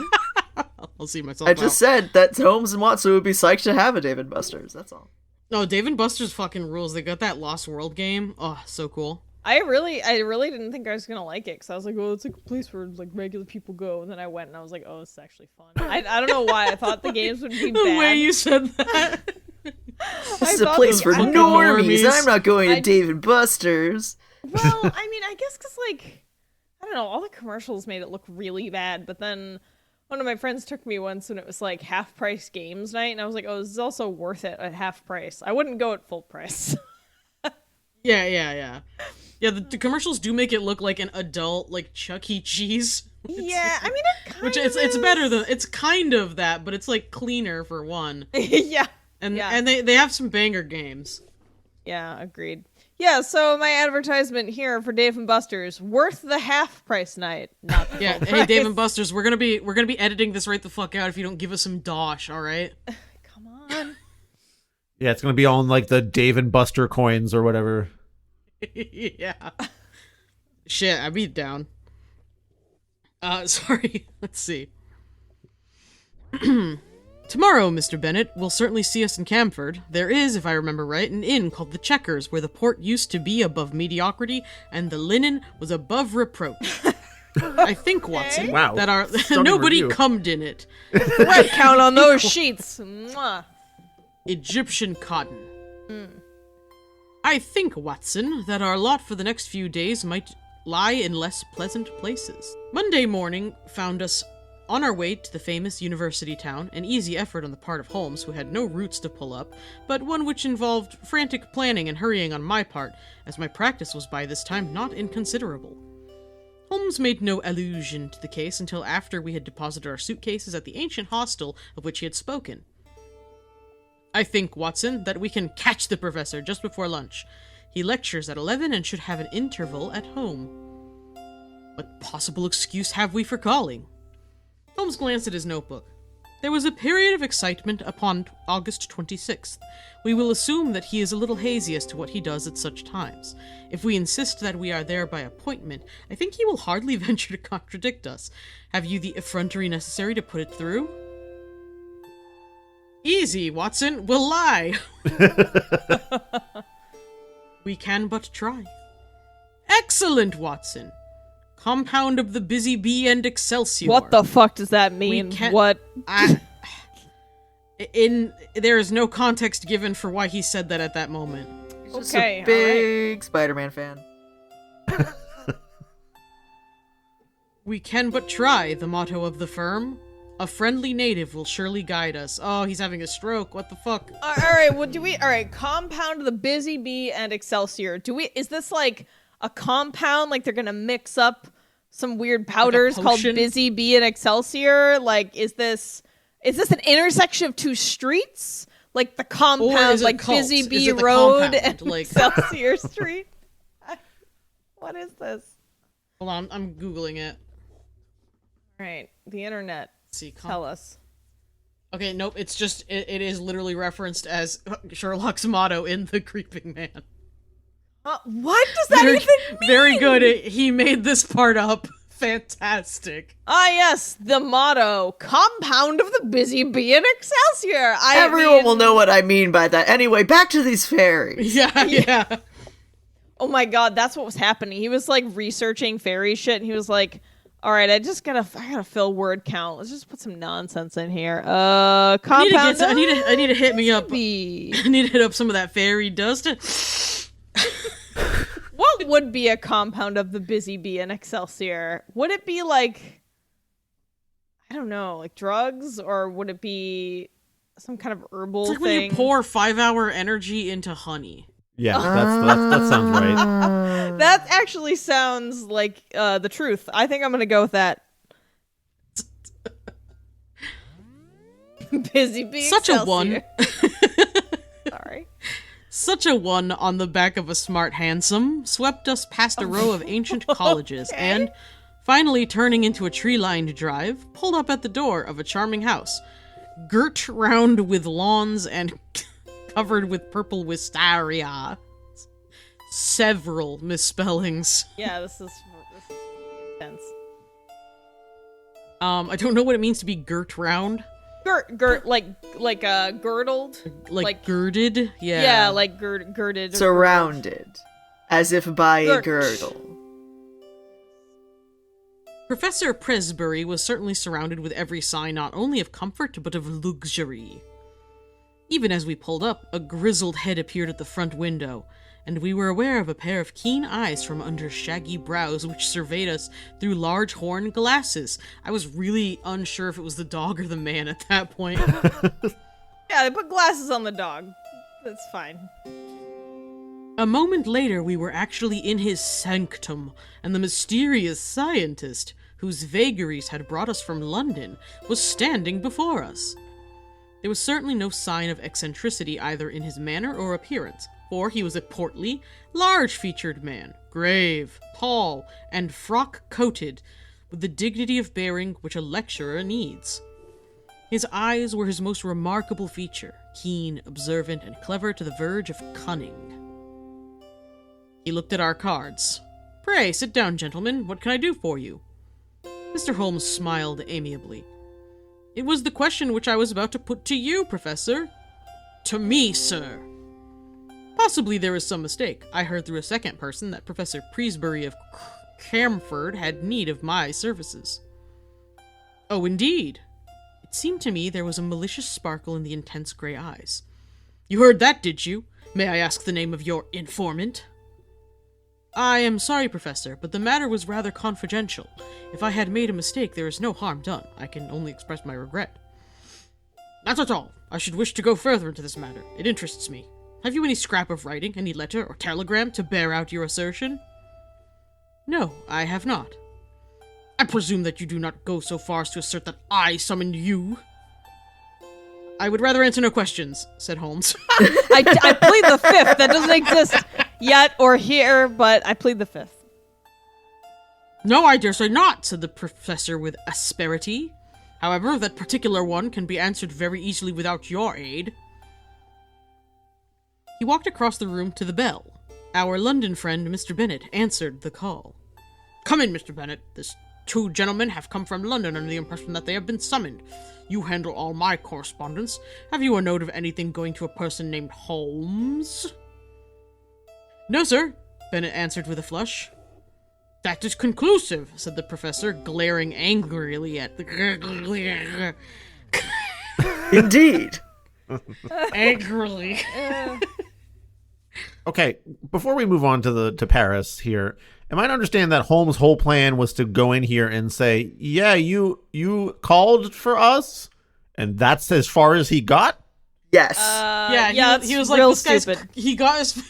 I'll see myself I just said that Holmes and Watson would be psyched to have a Dave and Buster's. That's all. No, Dave and Buster's fucking rules. They got that Lost World game. Oh, so cool. I really didn't think I was gonna like it because I was like, well, it's like a place where like regular people go, and then I went and I was like, oh, it's actually fun. I don't know why I thought the games would be The bad. way you said that. This is a place for fucking normies. normies. I'm not going to Dave and Buster's. Well, I mean, I guess because like I don't know, all the commercials made it look really bad, but then one of my friends took me once when it was like half price games night, and I was like, oh, this is also worth it at half price. I wouldn't go at full price. Yeah, the commercials do make it look like an adult, like Chuck E. Cheese. Yeah, I mean, it kind Which of it's better than, it's kind of that, but it's like cleaner for one. Yeah. And Yeah. and they have some banger games. Yeah, agreed. Yeah, so my advertisement here for Dave and Buster's, worth the half price night, not the Yeah, full hey price. Dave and Buster's, we're gonna be editing this right the fuck out if you don't give us some dosh, alright? Come on. Yeah, it's going to be on like the Dave and Buster coins or whatever. Yeah. Shit, I beat down. Sorry. Let's see. Tomorrow, Mr. Bennet, will certainly see us in Camford. There is, if I remember right, an inn called the Checkers, where the port used to be above mediocrity, and the linen was above reproach. I think, Watson, Wow. that our Stunning nobody review. cummed in it. Red count on those sheets. Mwah. Egyptian cotton. I think, Watson, that our lot for the next few days might lie in less pleasant places. Monday morning found us on our way to the famous university town, an easy effort on the part of Holmes, who had no routes to pull up, but one which involved frantic planning and hurrying on my part, as my practice was by this time not inconsiderable. Holmes made no allusion to the case until after we had deposited our suitcases at the ancient hostel of which he had spoken. I think, Watson, that we can catch the professor just before lunch. He lectures at 11 and should have an interval at home. What possible excuse have we for calling? Holmes glanced at his notebook. There was a period of excitement upon August 26th. We will assume that he is a little hazy as to what he does at such times. If we insist that we are there by appointment, I think he will hardly venture to contradict us. Have you the effrontery necessary to put it through? Easy, Watson. We'll lie. We can but try. Excellent, Watson. Compound of the busy bee and Excelsior. What the fuck does that mean? What? There is no context given for why he said that at that moment. He's just a big Spider-Man fan. We can but try, the motto of the firm. A friendly native will surely guide us. Oh, he's having a stroke. What the fuck? Alright, alright, compound of the busy bee and Excelsior. Is this like a compound? Like they're gonna mix up some weird powders like called busy bee and Excelsior? Like, is this an intersection of two streets? Like the compound, like Busy Bee Road and Excelsior Street? What is this? Hold on, I'm Googling it. Alright, the internet. Tell us. Okay, nope, it's just, it is literally referenced as Sherlock's motto in The Creeping Man. What does that even mean? Very good, he made this part up. Fantastic. Ah, yes, the motto, compound of the busy bee and Excelsior. Everyone will know what I mean by that. Anyway, back to these fairies. Yeah. Oh my god, that's what was happening. He was like researching fairy shit, and he was like, alright, I gotta fill word count. Let's just put some nonsense in here. Compound I need to hit me up. I need to hit up some of that fairy dust. What would be a compound of the busy bee and Excelsior? Would it be like, I don't know, like drugs? Or would it be some kind of herbal thing? It's like thing? when you pour 5-hour energy into honey. Yeah, that sounds right. That actually sounds like the truth. I think I'm gonna go with that. Busy bee Such Excelsior. A one. Sorry. Such a one on the back of a smart hansom swept us past a row of ancient colleges and, finally turning into a tree-lined drive, pulled up at the door of a charming house, girt round with lawns and covered with purple wisteria. Several misspellings. Yeah, this is intense. I don't know what it means to be girt round. Girt, like girdled? Like girded? Yeah. Yeah, like girded. Surrounded. As if by a girdle. Professor Presbury was certainly surrounded with every sign not only of comfort, but of luxury. Even as we pulled up, a grizzled head appeared at the front window, and we were aware of a pair of keen eyes from under shaggy brows which surveyed us through large horn glasses. I was really unsure if it was the dog or the man at that point. Yeah, they put glasses on the dog. That's fine. A moment later, we were actually in his sanctum, and the mysterious scientist, whose vagaries had brought us from London, was standing before us. There was certainly no sign of eccentricity either in his manner or appearance, for he was a portly, large-featured man, grave, tall, and frock-coated, with the dignity of bearing which a lecturer needs. His eyes were his most remarkable feature, keen, observant, and clever to the verge of cunning. He looked at our cards. "Pray, sit down, gentlemen. What can I do for you?" Mr. Holmes smiled amiably. "It was the question which I was about to put to you, Professor." "To me, sir." "Possibly there is some mistake. I heard through a second person that Professor Presbury of Camford had need of my services." "Oh, indeed." It seemed to me there was a malicious sparkle in the intense gray eyes. "You heard that, did you? May I ask the name of your informant?" "I am sorry, Professor, but the matter was rather confidential. If I had made a mistake, there is no harm done. I can only express my regret." "Not at all. I should wish to go further into this matter. It interests me. Have you any scrap of writing, any letter or telegram to bear out your assertion?" "No, I have not." "I presume that you do not go so far as to assert that I summoned you?" "I would rather answer no questions," said Holmes. I plead the fifth. That doesn't exist yet or here, but I plead the fifth. No, I dare say not, said the professor with asperity. However, that particular one can be answered very easily without your aid. He walked across the room to the bell. Our London friend, Mr. Bennet, answered the call. Come in, Mr. Bennet. These 2 gentlemen have come from London under the impression that they have been summoned. You handle all my correspondence. Have you a note of anything going to a person named Holmes? No, sir, Bennet answered with a flush. That is conclusive, said the professor, glaring angrily at the... Indeed. Angrily. Okay, before we move on to Paris here, am I to understand that Holmes' whole plan was to go in here and say, yeah, you called for us? And that's as far as he got? Yes. He was like, real this stupid. guy's...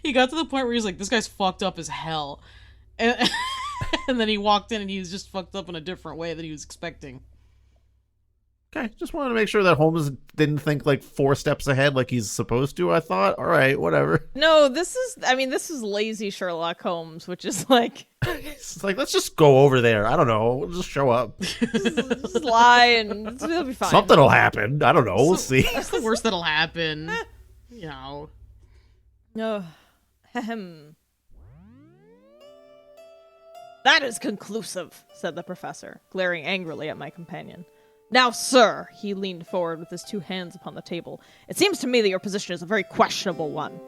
He got to the point where he's like, this guy's fucked up as hell. And, and then he walked in and he was just fucked up in a different way than he was expecting. Okay, just wanted to make sure that Holmes didn't think like 4 steps ahead like he's supposed to, I thought. All right, whatever. No, this is lazy Sherlock Holmes, which is like... It's like, let's just go over there. I don't know. We'll just show up. just lie and it'll be fine. Something will happen. I don't know. We'll see. That's the worst that'll happen. You know. No. Ahem. That is conclusive, said the professor, glaring angrily at my companion. Now, sir, he leaned forward with his 2 hands upon the table. It seems to me that your position is a very questionable one.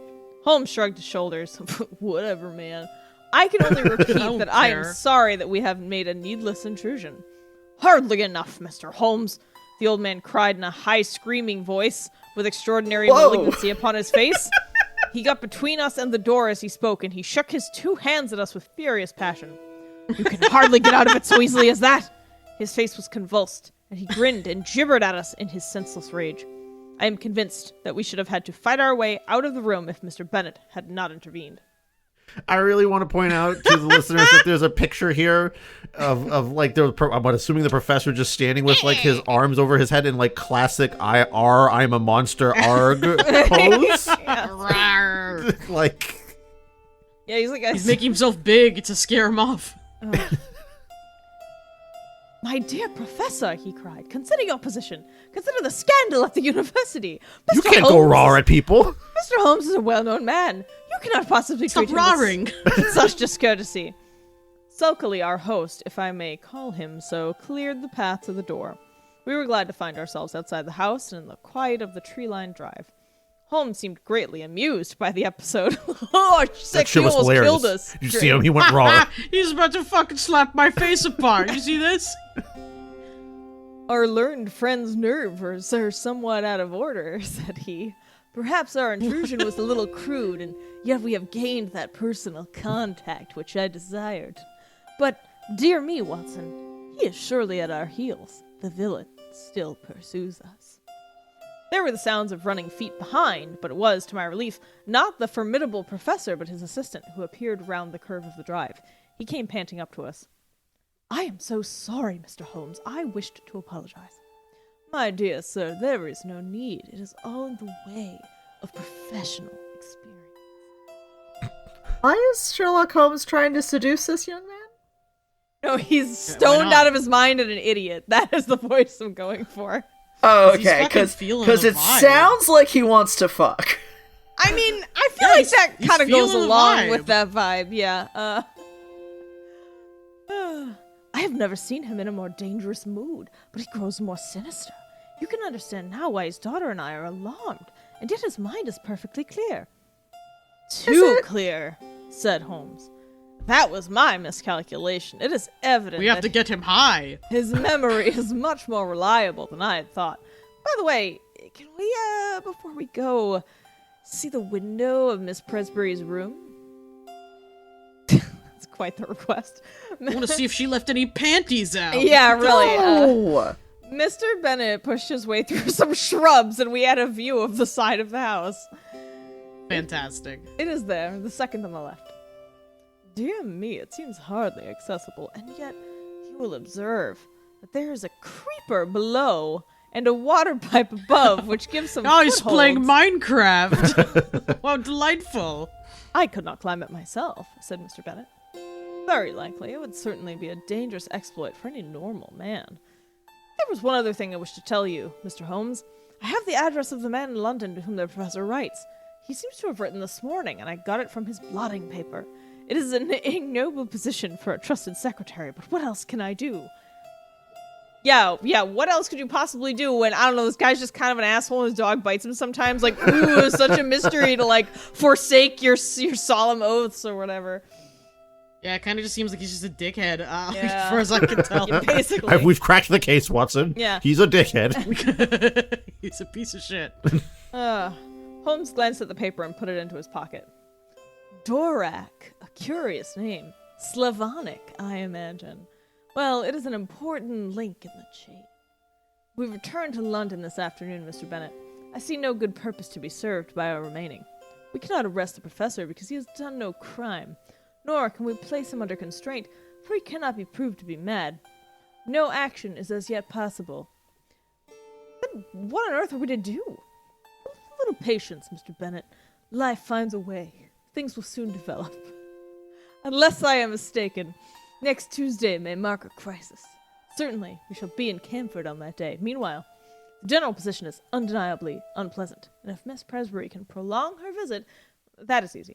Holmes shrugged his shoulders. Whatever, man. I can only repeat that I am sorry that we have made a needless intrusion. Hardly enough, Mr. Holmes, the old man cried in a high, screaming voice with extraordinary malignancy upon his face. He got between us and the door as he spoke, and he shook his 2 hands at us with furious passion. You can hardly get out of it so easily as that. His face was convulsed, and he grinned and gibbered at us in his senseless rage. I am convinced that we should have had to fight our way out of the room if Mr. Bennet had not intervened. I really want to point out to the listeners that there's a picture here of like, I'm assuming the professor just standing with like his arms over his head in like classic I'm a monster arg pose. Like, yeah, he's like he's making himself big to scare him off. My dear professor, he cried, consider your position. Consider the scandal at the university. Mr. You can't Holmes go raw at people. Mr. Holmes is a well-known man. You cannot possibly Stop treat roaring. him with such discourtesy. Sulkily, our host, if I may call him so, cleared the path to the door. We were glad to find ourselves outside the house and in the quiet of the tree-lined drive. Holmes seemed greatly amused by the episode. Oh, our sick That shit was almost hilarious. killed us. Did you see him? He went raw. He's about to fucking slap my face apart. You see this? Our learned friend's nerves are somewhat out of order, said he. Perhaps our intrusion was a little crude, and yet we have gained that personal contact which I desired. But, dear me, Watson, he is surely at our heels. The villain still pursues us. There were the sounds of running feet behind, but it was, to my relief, not the formidable professor, but his assistant, who appeared round the curve of the drive. He came panting up to us. I am so sorry, Mr. Holmes. I wished to apologize. My dear sir, there is no need. It is all in the way of professional experience. Why is Sherlock Holmes trying to seduce this young man? No, he's stoned out of his mind and an idiot. That is the voice I'm going for. Oh, He's okay, fucking because feeling the it vibe. sounds like he wants to fuck. I mean, I feel Yeah, like that he's kind of goes feeling the along vibe. with that vibe, yeah. I have never seen him in a more dangerous mood, but he grows more sinister. You can understand now why his daughter and I are alarmed, and yet his mind is perfectly clear. Too clear, said Holmes. That was my miscalculation. It is evident We have that to get him high. his memory is much more reliable than I had thought. By the way, can we, before we go, see the window of Miss Presbury's room? That's quite the request. I want to see if she left any panties out. Yeah, really. Oh! Mr. Bennet pushed his way through some shrubs, and we had a view of the side of the house. Fantastic. It is there, the second on the left. Dear me, it seems hardly accessible, and yet you will observe that there is a creeper below and a water pipe above, which gives some Oh, he's footholds. playing Minecraft. Wow, delightful. I could not climb it myself, said Mr. Bennet. Very likely. It would certainly be a dangerous exploit for any normal man. There was one other thing I wish to tell you, Mr. Holmes. I have the address of the man in London to whom the professor writes. He seems to have written this morning, and I got it from his blotting paper. It is an ignoble position for a trusted secretary, but what else can I do? Yeah, what else could you possibly do when, I don't know, this guy's just kind of an asshole and his dog bites him sometimes? Like, ooh, it's such a mystery to, like, forsake your solemn oaths or whatever. Yeah, it kind of just seems like he's just a dickhead, as far as I can tell. Yeah, basically. We've cracked the case, Watson. Yeah. He's a dickhead. He's a piece of shit. Holmes glanced at the paper and put it into his pocket. Dorak, a curious name. Slavonic, I imagine. Well, it is an important link in the chain. We return to London this afternoon, Mr. Bennet. I see no good purpose to be served by our remaining. We cannot arrest the professor because he has done no crime, nor can we place him under constraint, for he cannot be proved to be mad. No action is as yet possible. But what on earth are we to do? A little patience, Mr. Bennet. Life finds a way. Things will soon develop. Unless I am mistaken, next Tuesday may mark a crisis. Certainly, we shall be in Camford on that day. Meanwhile, the general position is undeniably unpleasant, and if Miss Presbury can prolong her visit, that is easy.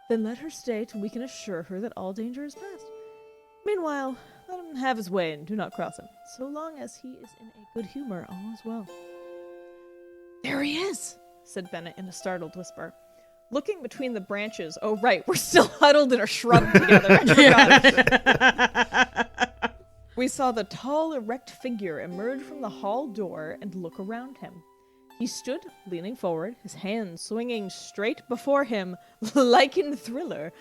Then let her stay till we can assure her that all danger is past. Meanwhile, let him have his way and do not cross him. So long as he is in a good humor, all is well. There he is, said Bennet in a startled whisper. Looking between the branches, oh right, we're still huddled in a shrub together. I forgot. We saw the tall, erect figure emerge from the hall door and look around him. He stood, leaning forward, his hands swinging straight before him, like in Thriller,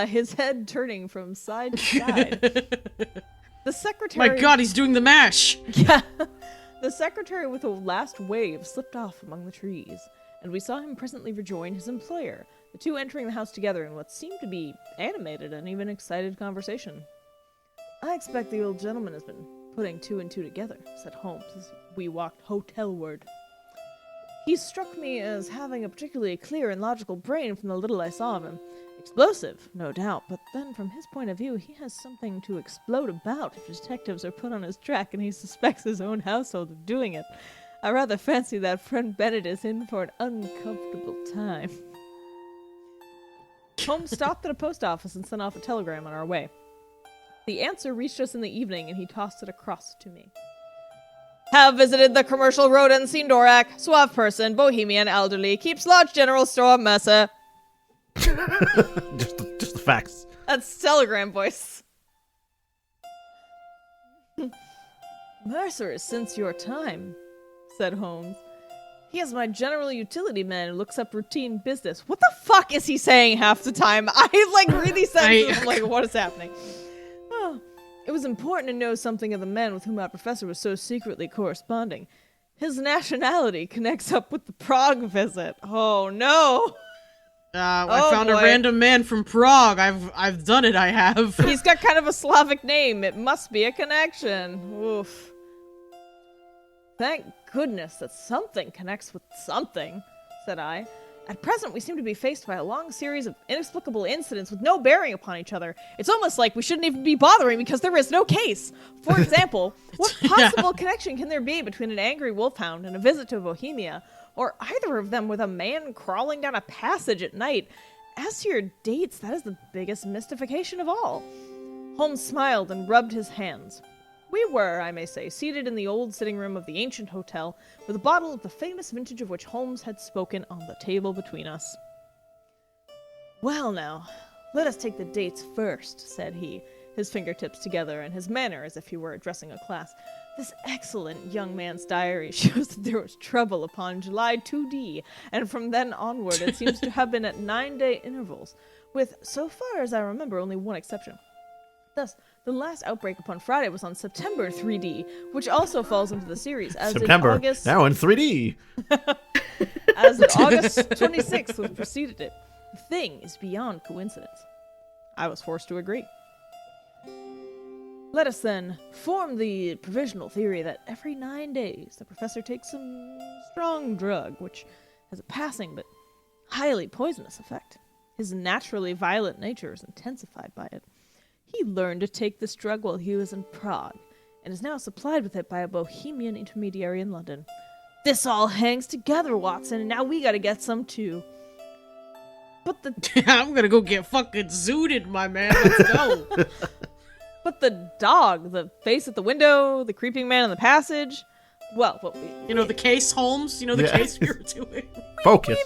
his head turning from side to side. The secretary... My god, he's doing the mash! Yeah. The secretary with a last wave slipped off among the trees, and we saw him presently rejoin his employer, the two entering the house together in what seemed to be animated and even excited conversation. I expect the old gentleman has been putting two and two together, said Holmes as we walked hotelward. He struck me as having a particularly clear and logical brain from the little I saw of him. Explosive, no doubt, but then from his point of view, he has something to explode about if detectives are put on his track and he suspects his own household of doing it. I rather fancy that friend Bennet is in for an uncomfortable time. Holmes stopped at a post office and sent off a telegram on our way. The answer reached us in the evening, and he tossed it across to me. Have visited the commercial road and seen Dorak, suave person, bohemian, elderly, keeps large general store, Mercer. just the facts. That's telegram voice. Mercer is since your time, said Holmes. He is my general utility man who looks up routine business. What the fuck is he saying half the time? I read these sentences, I'm like, what is happening? Oh, it was important to know something of the man with whom our professor was so secretly corresponding. His nationality connects up with the Prague visit. Oh, no! I found a random man from Prague. I've done it, I have. He's got kind of a Slavic name. It must be a connection. Oof. Thank goodness that something connects with something, said I. At present, we seem to be faced by a long series of inexplicable incidents with no bearing upon each other. It's almost like we shouldn't even be bothering because there is no case. For example, what possible connection can there be between an angry wolfhound and a visit to Bohemia, or either of them with a man crawling down a passage at night? As to your dates, that is the biggest mystification of all. Holmes smiled and rubbed his hands. We were, I may say, seated in the old sitting room of the ancient hotel, with a bottle of the famous vintage of which Holmes had spoken on the table between us. Well now, let us take the dates first, said he, his fingertips together and his manner as if he were addressing a class. This excellent young man's diary shows that there was trouble upon July 2D, and from then onward it seems to have been at 9-day intervals, with, so far as I remember, only one exception. Thus, the last outbreak upon Friday was on September 3D, which also falls into the series, as September, in August... now in 3D! As in August 26th, which preceded it. The thing is beyond coincidence. I was forced to agree. Let us then form the provisional theory that every 9 days the professor takes some strong drug, which has a passing but highly poisonous effect. His naturally violent nature is intensified by it. He learned to take this drug while he was in Prague, and is now supplied with it by a Bohemian intermediary in London. This all hangs together, Watson, and now we gotta get some too. But I'm gonna go get fucking zooted, my man. Let's go. But the dog, the face at the window, the creeping man in the passage, well, the case, Holmes? The case we were doing? Focus.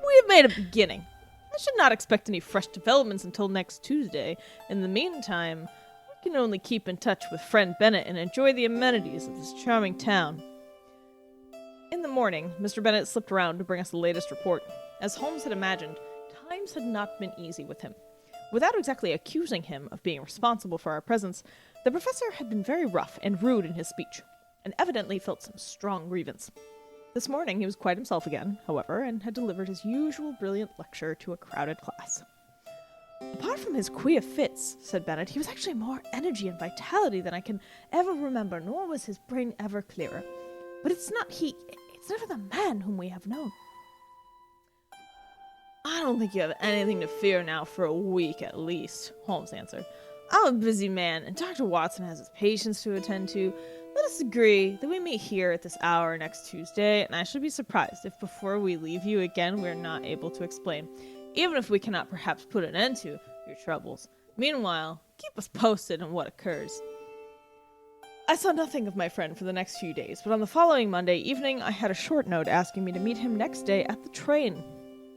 We've made a beginning. I should not expect any fresh developments until next Tuesday. In the meantime, we can only keep in touch with friend Bennett and enjoy the amenities of this charming town. In the morning, Mr. Bennett slipped around to bring us the latest report. As Holmes had imagined, times had not been easy with him. Without exactly accusing him of being responsible for our presence, the professor had been very rough and rude in his speech, and evidently felt some strong grievance. This morning he was quite himself again, however, and had delivered his usual brilliant lecture to a crowded class. Apart from his queer fits, said Bennett, he was actually more energy and vitality than I can ever remember, nor was his brain ever clearer. But it's never the man whom we have known. I don't think you have anything to fear now for a week at least, Holmes answered. I'm a busy man, and Dr. Watson has his patients to attend to. Let us agree that we meet here at this hour next Tuesday, and I should be surprised if before we leave you again we are not able to explain, even if we cannot perhaps put an end to your troubles. Meanwhile, keep us posted on what occurs. I saw nothing of my friend for the next few days, but on the following Monday evening I had a short note asking me to meet him next day at the train.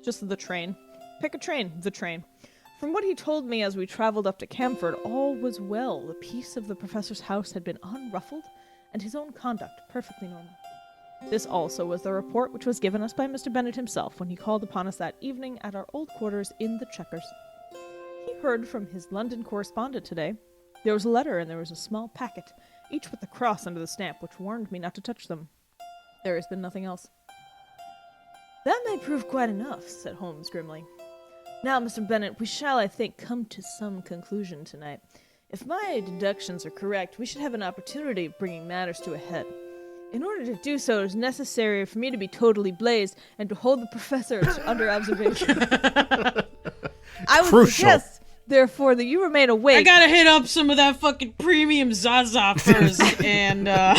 Just the train. Pick a train, the train. From what he told me as we traveled up to Camford, all was well. The peace of the professor's house had been unruffled, and his own conduct perfectly normal. This also was the report which was given us by Mr. Bennett himself when he called upon us that evening at our old quarters in the Chequers. He heard from his London correspondent today. There was a letter and there was a small packet, each with a cross under the stamp, which warned me not to touch them. There has been nothing else. That may prove quite enough, said Holmes grimly. Now, Mr. Bennett, we shall, I think, come to some conclusion tonight. If my deductions are correct, we should have an opportunity of bringing matters to a head. In order to do so, it is necessary for me to be totally blazed and to hold the professor under observation. I would suggest, therefore, that you remain awake. I gotta hit up some of that fucking premium Zaza first, and on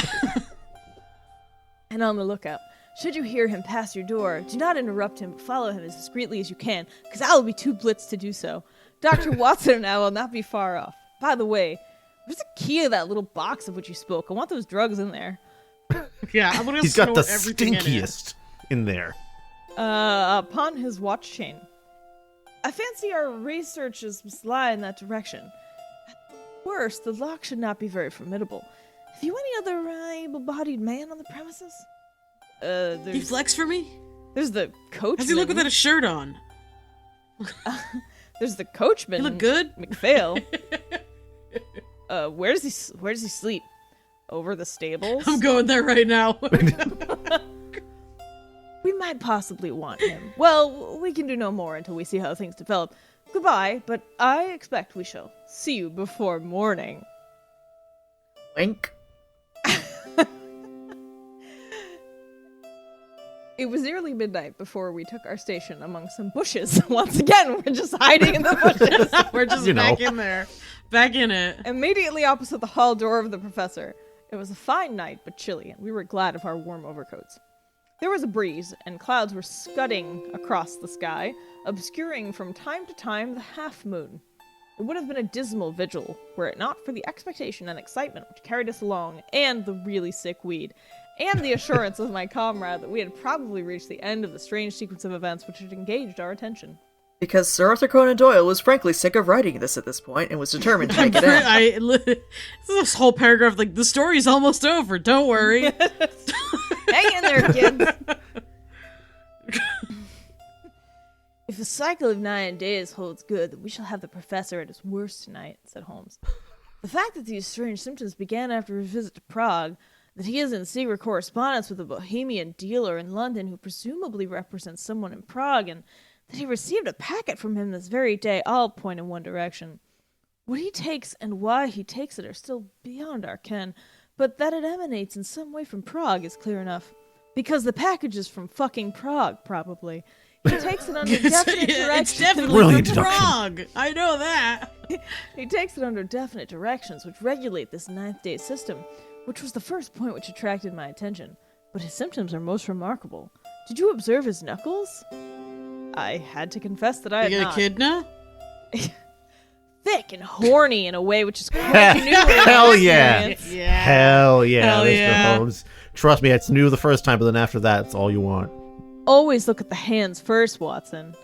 the lookout. Should you hear him pass your door, do not interrupt him, but follow him as discreetly as you can, because I will be too blitzed to do so. Dr. Watson and I will not be far off. By the way, where's the key to that little box of which you spoke? I want those drugs in there. Yeah, I'm gonna He's got the everything stinkiest in there. Upon his watch chain. I fancy our researches must lie in that direction. At worst, the lock should not be very formidable. Have you any other able-bodied man on the premises? He flex for me? There's the coachman. How's he look without a shirt on? There's the coachman. You look good? McPhail. Where does he sleep? Over the stables? I'm going there right now. We might possibly want him. Well, we can do no more until we see how things develop. Goodbye, but I expect we shall see you before morning. Wink. It was nearly midnight before we took our station among some bushes. Once again, we're just hiding in the bushes. We're just back in there. Back in it. Immediately opposite the hall door of the professor. It was a fine night, but chilly, and we were glad of our warm overcoats. There was a breeze, and clouds were scudding across the sky, obscuring from time to time the half-moon. It would have been a dismal vigil, were it not for the expectation and excitement which carried us along, and the really sick weed, and the assurance of my comrade that we had probably reached the end of the strange sequence of events which had engaged our attention. Because Sir Arthur Conan Doyle was frankly sick of writing this at this point and was determined to make it end. This whole paragraph, like, the story's almost over, don't worry. Hang in there, kids! If the cycle of 9 days holds good, then we shall have the professor at his worst tonight, said Holmes. The fact that these strange symptoms began after his visit to Prague, that he is in secret correspondence with a Bohemian dealer in London who presumably represents someone in Prague, and that he received a packet from him this very day, all point in one direction. What he takes and why he takes it are still beyond our ken, but that it emanates in some way from Prague is clear enough. Because the package is from fucking Prague, probably. He takes it under definite direction. It's definitely from Prague. I know that. He takes it under definite directions which regulate this ninth-day system, which was the first point which attracted my attention. But his symptoms are most remarkable. Did you observe his knuckles? I had to confess that I had You got not. a kid now? Thick and horny in a way which is quite new. in my Hell yeah. experience. Hell yeah, Hell Mr. yeah. Holmes. Trust me, it's new the first time, but then after that, it's all you want. Always look at the hands first, Watson.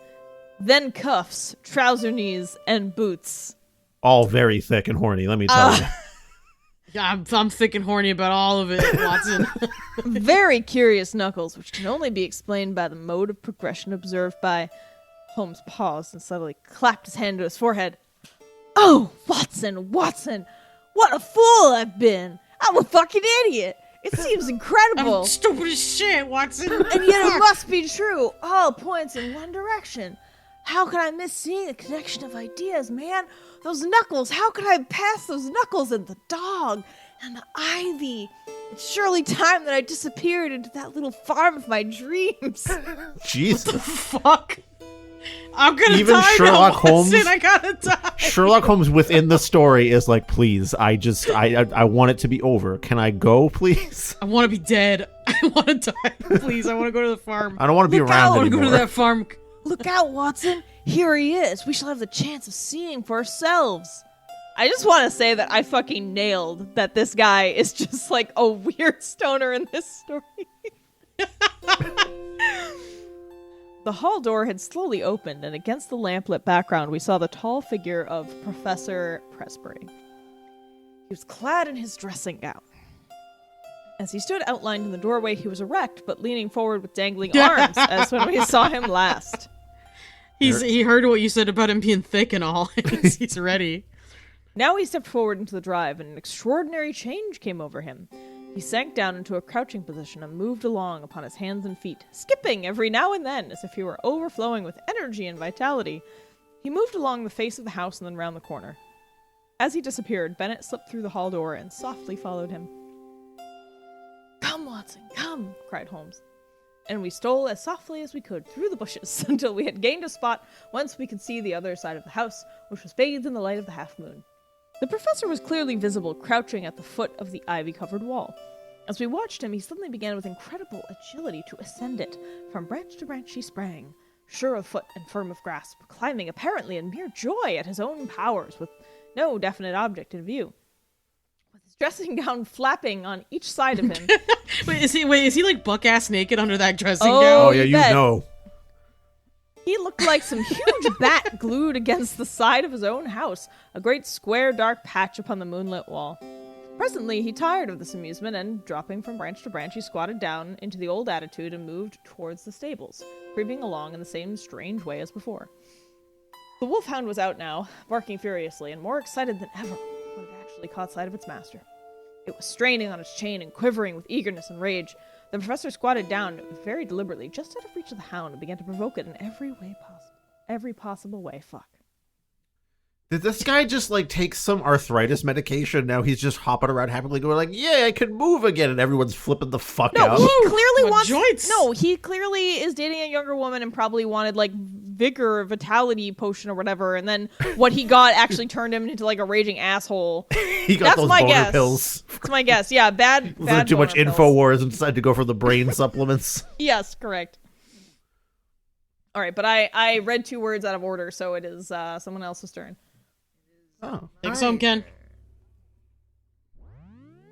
Then cuffs, trouser knees, and boots. All very thick and horny, let me tell you. Yeah, I'm thick and horny about all of it, Watson. Very curious knuckles, which can only be explained by the mode of progression observed by... Holmes paused and suddenly clapped his hand to his forehead. Oh, Watson, Watson, what a fool I've been. I'm a fucking idiot. It seems incredible. I'm stupid as shit, Watson. And yet it must be true. All points in one direction. How could I miss seeing the connection of ideas, man? Those knuckles, how could I pass those knuckles and the dog and the ivy? It's surely time that I disappeared into that little farm of my dreams. Jesus. Fuck. I'm gonna Even die Sherlock now, Holmes- Watson. I gotta die. Sherlock Holmes within the story is like, please, I want it to be over. Can I go, please? I want to be dead. I want to die. Please, I want to go to the farm. I don't want to be Look I around want to go anymore. to that farm. Look out, Watson. Here he is. We shall have the chance of seeing for ourselves. I just want to say that I fucking nailed that this guy is just like a weird stoner in this story. The hall door had slowly opened, and against the lamplit background, we saw the tall figure of Professor Presbury. He was clad in his dressing gown. As he stood outlined in the doorway, he was erect, but leaning forward with dangling arms, as when we saw him last. He heard what you said about him being thick and all. He's ready. Now he stepped forward into the drive, and an extraordinary change came over him. He sank down into a crouching position and moved along upon his hands and feet, skipping every now and then as if he were overflowing with energy and vitality. He moved along the face of the house and then round the corner. As he disappeared, Bennett slipped through the hall door and softly followed him. "Come, Watson, come!" cried Holmes. And we stole as softly as we could through the bushes until we had gained a spot whence we could see the other side of the house, which was bathed in the light of the half-moon. The professor was clearly visible, crouching at the foot of the ivy-covered wall. As we watched him, he suddenly began with incredible agility to ascend it. From branch to branch he sprang, sure of foot and firm of grasp, climbing apparently in mere joy at his own powers, with no definite object in view. With his dressing gown flapping on each side of him... Wait, is he like buck-ass naked under that dressing Oh, gown? Oh, yeah, you you bet. know. He looked like some huge bat glued against the side of his own house, a great square dark patch upon the moonlit wall. Presently he tired of this amusement, and dropping from branch to branch, he squatted down into the old attitude and moved towards the stables, creeping along in the same strange way as before. The wolfhound was out now, barking furiously, and more excited than ever when it actually caught sight of its master. It was straining on its chain and quivering with eagerness and rage. The professor squatted down very deliberately, just out of reach of the hound, and began to provoke it in every possible way. Fuck. Did this guy just like take some arthritis medication? Now he's just hopping around happily going like, yeah, I can move again, and everyone's flipping the fuck No, out. he clearly my wants. joints. No, he clearly is dating a younger woman and probably wanted like vigor, or vitality potion or whatever. And then what he got actually turned him into like a raging asshole. He got That's those my boner guess. pills. That's my guess. Yeah, bad. Was bad too much boner pills. InfoWars and decided to go for the brain supplements. Yes, correct. All right, but I read two words out of order, so it is someone else's turn. Oh, Take some, Ken.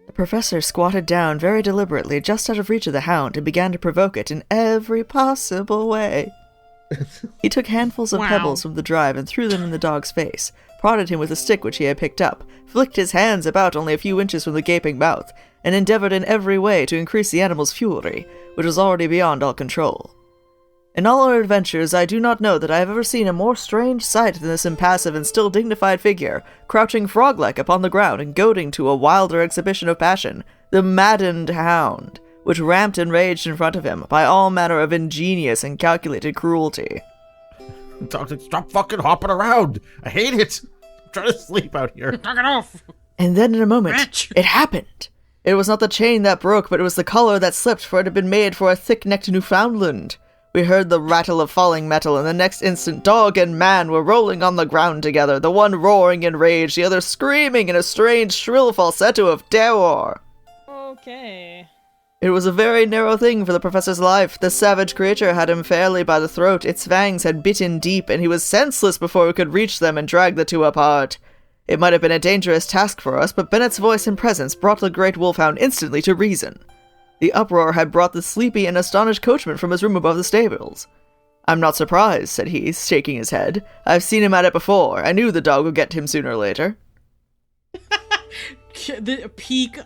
The professor squatted down very deliberately just out of reach of the hound and began to provoke it in every possible way. He took handfuls of Wow. pebbles from the drive and threw them in the dog's face, prodded him with a stick which he had picked up, flicked his hands about only a few inches from the gaping mouth, and endeavored in every way to increase the animal's fury, which was already beyond all control. In all our adventures, I do not know that I have ever seen a more strange sight than this impassive and still dignified figure, crouching frog-like upon the ground and goading to a wilder exhibition of passion, the maddened hound, which ramped and raged in front of him by all manner of ingenious and calculated cruelty. Doctor, stop fucking hopping around. I hate it. I'm trying to sleep out here. Knock it off. And then in a moment, Wretch. it happened. It was not the chain that broke, but it was the collar that slipped, for it had been made for a thick-necked Newfoundland. We heard the rattle of falling metal, and the next instant dog and man were rolling on the ground together, the one roaring in rage, the other screaming in a strange shrill falsetto of terror. Okay. It was a very narrow thing for the professor's life. The savage creature had him fairly by the throat, its fangs had bitten deep, and he was senseless before we could reach them and drag the two apart. It might have been a dangerous task for us, but Bennett's voice and presence brought the great wolfhound instantly to reason. The uproar had brought the sleepy and astonished coachman from his room above the stables. "I'm not surprised," said he, shaking his head. "I've seen him at it before. I knew the dog would get to him sooner or later." The peak,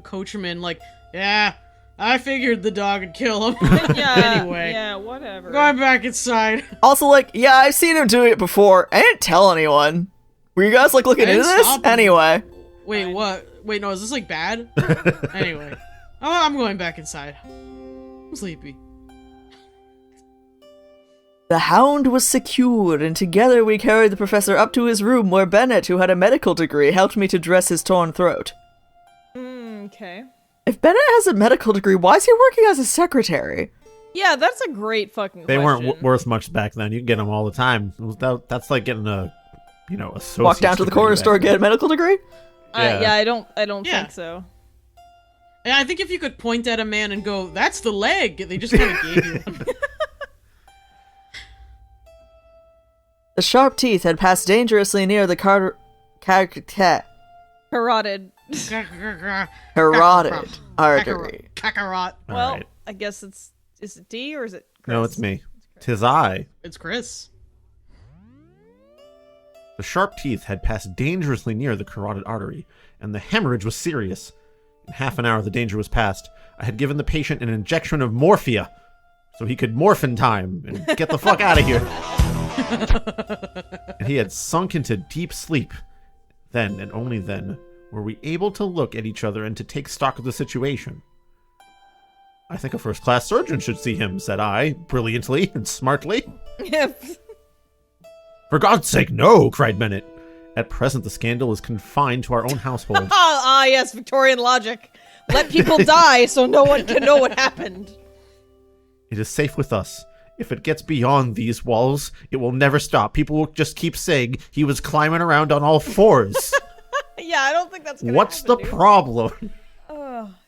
coachman, yeah, I figured the dog would kill him. Yeah. Anyway. Yeah, whatever. Going back inside. Also, yeah, I've seen him do it before. I didn't tell anyone. Were you guys, looking into this? Anyway. Wait, what? Wait, no, is this, bad? Anyway. Oh, I'm going back inside. I'm sleepy. The hound was secured, and together we carried the professor up to his room where Bennett, who had a medical degree, helped me to dress his torn throat. Okay. If Bennett has a medical degree, why is he working as a secretary? Yeah, that's a great fucking They question. weren't worth much back then. You can get them all the time. That's like getting a, associate's Walk down to the degree corner back store, then. get a medical degree? Yeah, I don't Yeah. think so. And I think if you could point at a man and go, "That's the leg," they just kind of gave you one. The sharp teeth had passed dangerously near the carotid Carotid. artery. Kakarot. All Well, right. I guess is it D or is it Chris? No, it's me. 'Tis I. It's Chris. The sharp teeth had passed dangerously near the carotid artery, and the hemorrhage was serious. In half an hour, the danger was past. I had given the patient an injection of morphia, so he could morph in time and get the fuck out of here. And he had sunk into deep sleep. Then, and only then, were we able to look at each other and to take stock of the situation. "I think a first-class surgeon should see him," said I, brilliantly and smartly. "For God's sake, no!" cried Bennett. "At present, the scandal is confined to our own household." Yes, Victorian logic. Let people die so no one can know what happened. "It is safe with us. If it gets beyond these walls, it will never stop. People will just keep saying he was climbing around on all fours." Yeah, I don't think that's gonna What's the happen, dude. problem?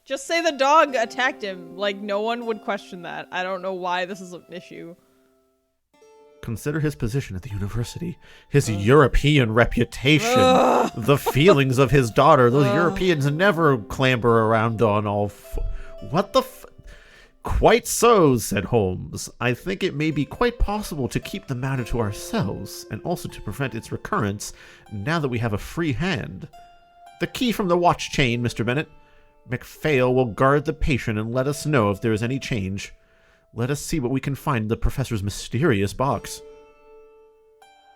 Just say the dog attacked him. No one would question that. I don't know why this is an issue. Consider his position at the university, his European reputation, the feelings of his daughter. Those Europeans never clamber around on all What the "Quite so," said Holmes. "I think it may be quite possible to keep the matter to ourselves, and also to prevent its recurrence, now that we have a free hand. The key from the watch chain, Mr. Bennett. MacPhail will guard the patient and let us know if there is any change. Let us see what we can find in the professor's mysterious box."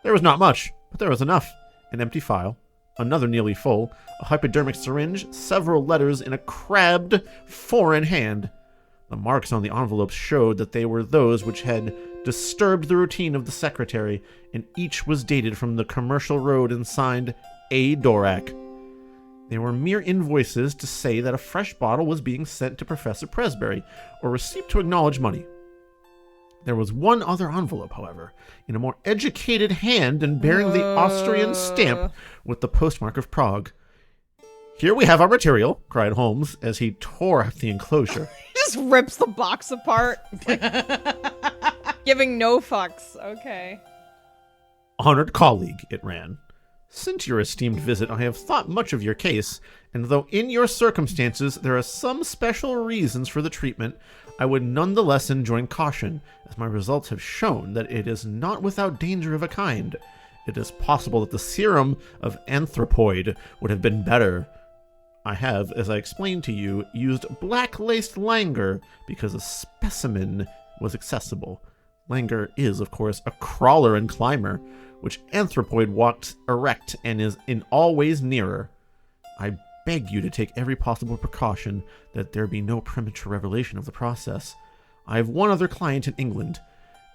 There was not much, but there was enough. An empty file, another nearly full, a hypodermic syringe, several letters in a crabbed foreign hand. The marks on the envelopes showed that they were those which had disturbed the routine of the secretary, and each was dated from the Commercial Road and signed A. Dorak. They were mere invoices to say that a fresh bottle was being sent to Professor Presbury, or receipt to acknowledge money. There was one other envelope, however, in a more educated hand and bearing the Austrian stamp with the postmark of Prague. "Here we have our material," cried Holmes as he tore out the enclosure. He just rips the box apart. Giving no fucks. Okay. "Honored colleague," it ran. "Since your esteemed visit, I have thought much of your case, and though in your circumstances there are some special reasons for the treatment, I would nonetheless enjoin caution, as my results have shown that it is not without danger of a kind. It is possible that the serum of anthropoid would have been better. I have, as I explained to you, used black-laced langur because a specimen was accessible. Langur is, of course, a crawler and climber, which anthropoid walks erect and is in all ways nearer. I beg you to take every possible precaution that there be no premature revelation of the process. I have one other client in England,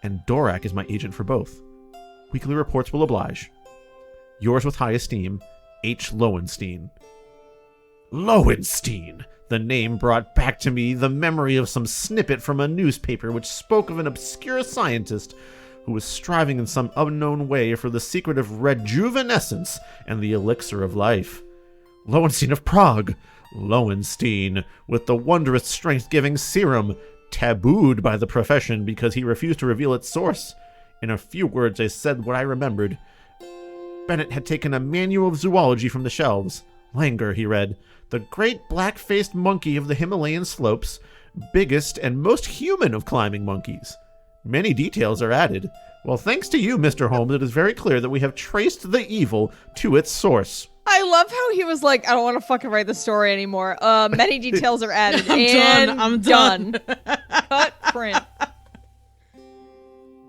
and Dorak is my agent for both. Weekly reports will oblige. Yours with high esteem, H. Lowenstein." Lowenstein. The name brought back to me the memory of some snippet from a newspaper which spoke of an obscure scientist who was striving in some unknown way for the secret of rejuvenescence and the elixir of life. Lowenstein of Prague. Lowenstein, with the wondrous strength-giving serum, tabooed by the profession because he refused to reveal its source. In a few words, I said what I remembered. Bennett had taken a manual of zoology from the shelves. Langer, he read, the great black-faced monkey of the Himalayan slopes, biggest and most human of climbing monkeys. Many details are added. Well, thanks to you, Mr. Holmes, it is very clear that we have traced the evil to its source. I love how he was like, I don't want to fucking write the story anymore. Many details are added. I'm done. Cut print.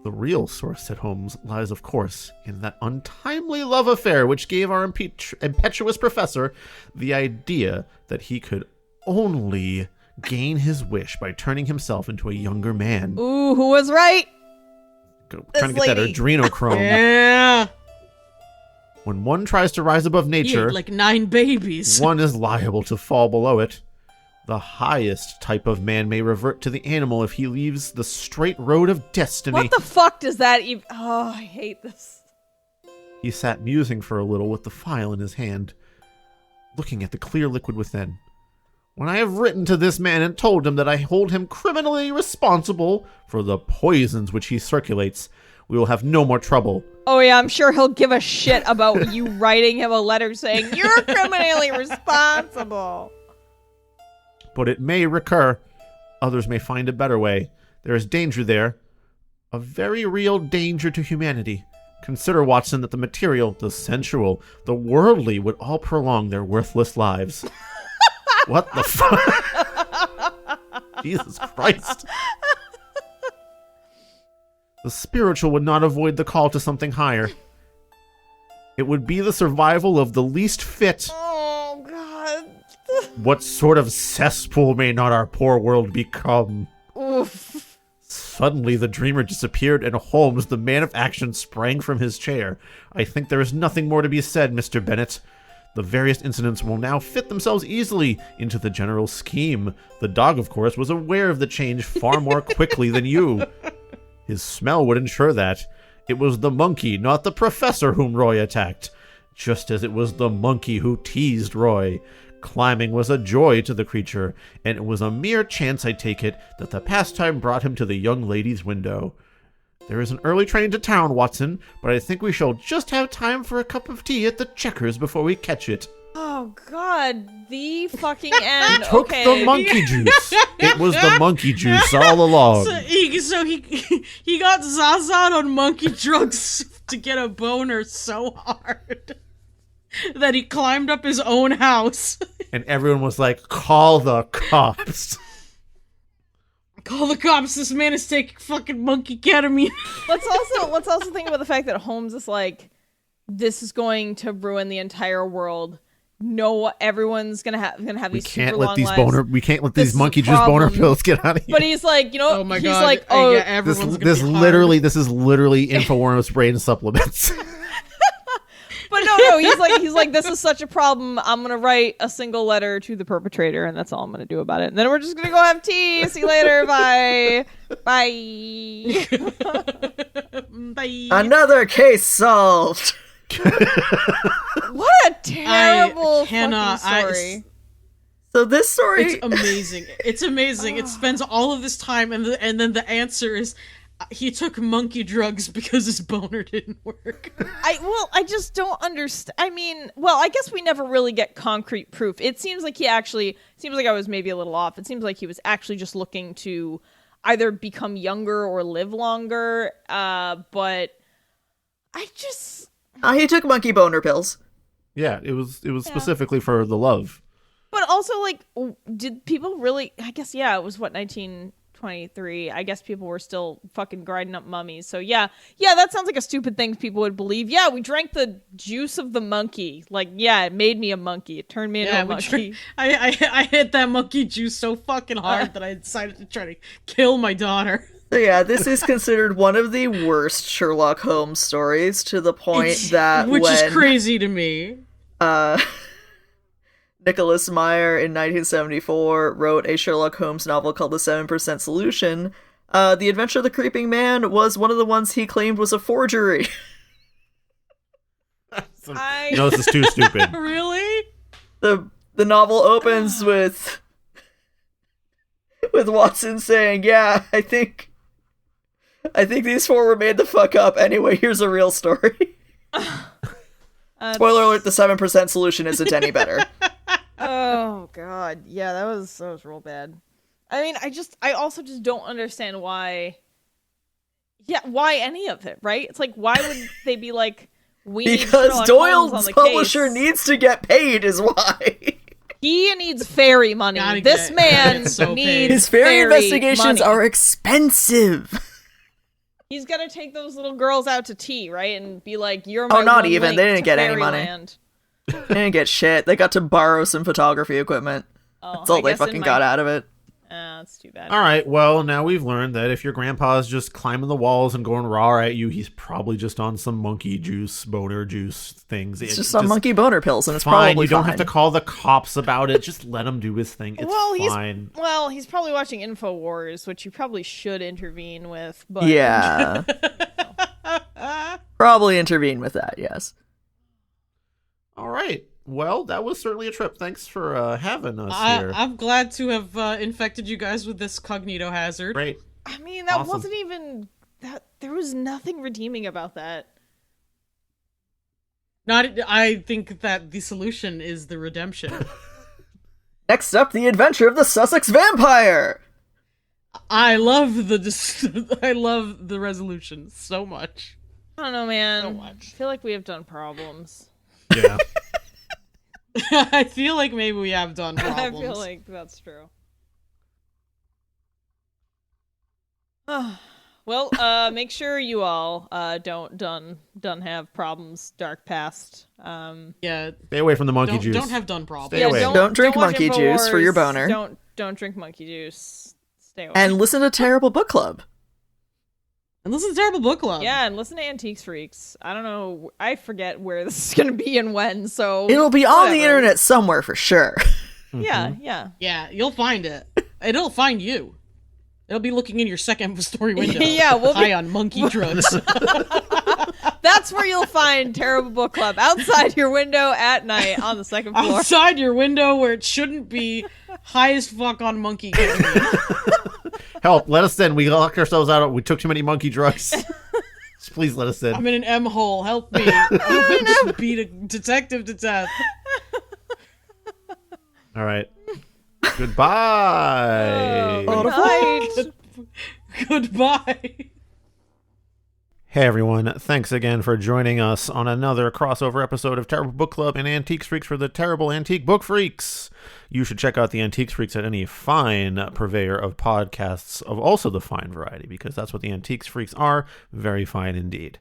The real source, said Holmes, lies, of course, in that untimely love affair which gave our impetuous professor the idea that he could only gain his wish by turning himself into a younger man. Ooh, who was right? Trying to get that adrenochrome. Yeah. When one tries to rise above He nature, ate like 9 babies. one is liable to fall below it. The highest type of man may revert to the animal if he leaves the straight road of destiny. What the fuck does that even... Oh, I hate this. He sat musing for a little with the file in his hand, looking at the clear liquid within. When I have written to this man and told him that I hold him criminally responsible for the poisons which he circulates, we will have no more trouble. Oh yeah, I'm sure he'll give a shit about you writing him a letter saying, you're criminally responsible. But it may recur. Others may find a better way. There is danger there. A very real danger to humanity. Consider, Watson, that the material, the sensual, the worldly would all prolong their worthless lives. What the fuck? Jesus Christ. The spiritual would not avoid the call to something higher. It would be the survival of the least fit. Oh, God. What sort of cesspool may not our poor world become? Oof. Suddenly the dreamer disappeared, and Holmes, the man of action, sprang from his chair. I think there is nothing more to be said, Mr. Bennett. The various incidents will now fit themselves easily into the general scheme. The dog, of course, was aware of the change far more quickly than you. His smell would ensure that. It was the monkey, not the professor, whom Roy attacked, just as it was the monkey who teased Roy. Climbing was a joy to the creature, and it was a mere chance, I take it, that the pastime brought him to the young lady's window. There is an early train to town, Watson, but I think we shall just have time for a cup of tea at the Checkers before we catch it. Oh, God. The fucking end. Took Okay. the monkey juice. It was the monkey juice all along. So he got Zazad on monkey drugs to get a boner so hard that he climbed up his own house. And everyone was like, call the cops. Call the cops, this man is taking fucking monkey ketamine. Let's also think about the fact that Holmes is like, this is going to ruin the entire world. No, everyone's gonna have these super long lives. We can't let This these is a monkey juice boner problem. pills get out of here. But he's like, you know, Oh my he's god. like, oh, yeah, everyone's this gonna be literally Infowars brain supplements. but no, he's like, this is such a problem. I'm gonna write a single letter to the perpetrator, and that's all I'm gonna do about it. And then we're just gonna go have tea. See you later. Bye. Bye. Bye. Another case solved. What a terrible I cannot- fucking story. So this story, It's amazing. It's amazing. It spends all of this time, and then the answer is he took monkey drugs because his boner didn't work. I just don't understand. I mean, well, I guess we never really get concrete proof. It seems like I was maybe a little off. It seems like he was actually just looking to either become younger or live longer. But I just... he took monkey boner pills. Yeah, it was specifically for the love. But also, like, did people really... I guess, yeah, it was, 1923. I guess people were still fucking grinding up mummies. So, yeah, that sounds like a stupid thing people would believe. Yeah, we drank the juice of the monkey. Like, yeah, it made me a monkey. It turned me into a monkey. I hit that monkey juice so fucking hard that I decided to try to kill my daughter. So yeah, this is considered one of the worst Sherlock Holmes stories, to the point that Which is crazy to me. Now, Nicholas Meyer in 1974 wrote a Sherlock Holmes novel called The 7% Solution. The Adventure of the Creeping Man was one of the ones he claimed was a forgery. No, this is too stupid. Really? The novel opens with Watson saying, "Yeah, I think these four were made the fuck up. Anyway, here's a real story." Spoiler alert: the 7% solution isn't any better. Oh god, yeah, that was real bad. I mean, I also just don't understand why. Yeah, why any of it, right? It's like, why would they be like, we need because Sherlock Holmes on Doyle's the publisher case. needs to get paid, is why. He needs fairy money. Gotta This get- man get so needs paid. His fairy investigations money. are expensive. He's gonna take those little girls out to tea, right, and be like, "You're my not one even. link They didn't to get any money. fairyland." They didn't get shit. They got to borrow some photography equipment. Oh, That's all I they guess in fucking my- got out of it. That's too bad. All right, well, now we've learned that if your grandpa's just climbing the walls and going raw at you, he's probably just on some monkey juice, boner juice things. It's just some monkey boner pills, and it's fine. probably You don't fine. have to call the cops about it. Just let him do his thing. It's fine. He's probably watching InfoWars, which you probably should intervene with. But Yeah. Probably intervene with that, yes. All right. Well, that was certainly a trip. Thanks for having us here. I'm glad to have infected you guys with this cognito hazard. Great. I mean, that Awesome. wasn't even that. There was nothing redeeming about that. I think that the solution is the redemption. Next up, the adventure of the Sussex Vampire! I love the resolution so much. I don't know, man. So much. I feel like we have done problems. Yeah. I feel like maybe we have done problems. I feel like that's true. Well, make sure you all don't have problems. Dark past. Yeah. Stay away from the monkey juice. Don't have done problems. Stay away. Don't drink watch monkey juice for your InfoWars. boner. Don't drink monkey juice. Stay away. And listen to Terrible Book Club. And listen to Terrible Book Club. Yeah, and listen to Antiques Freaks. I don't know. I forget where this is going to be and when, so... It'll be on the whatever. internet somewhere for sure. Yeah, yeah. Yeah, you'll find it. It'll find you. It'll be looking in your second story window. Yeah, we'll be- high on monkey drugs. That's where you'll find Terrible Book Club. Outside your window at night on the second floor. Outside your window where it shouldn't be, high as fuck on monkey ketamine. Help, let us in. We locked ourselves out. We took too many monkey drugs. Just please let us in. I'm in an M hole. Help me. I'm just beat a detective to death. All right. Goodbye. Good night. Goodbye. Hey everyone, thanks again for joining us on another crossover episode of Terrible Book Club and Antiques Freaks for the Terrible Antique Book Freaks. You should check out the Antiques Freaks at any fine purveyor of podcasts of also the fine variety, because that's what the Antiques Freaks are, very fine indeed.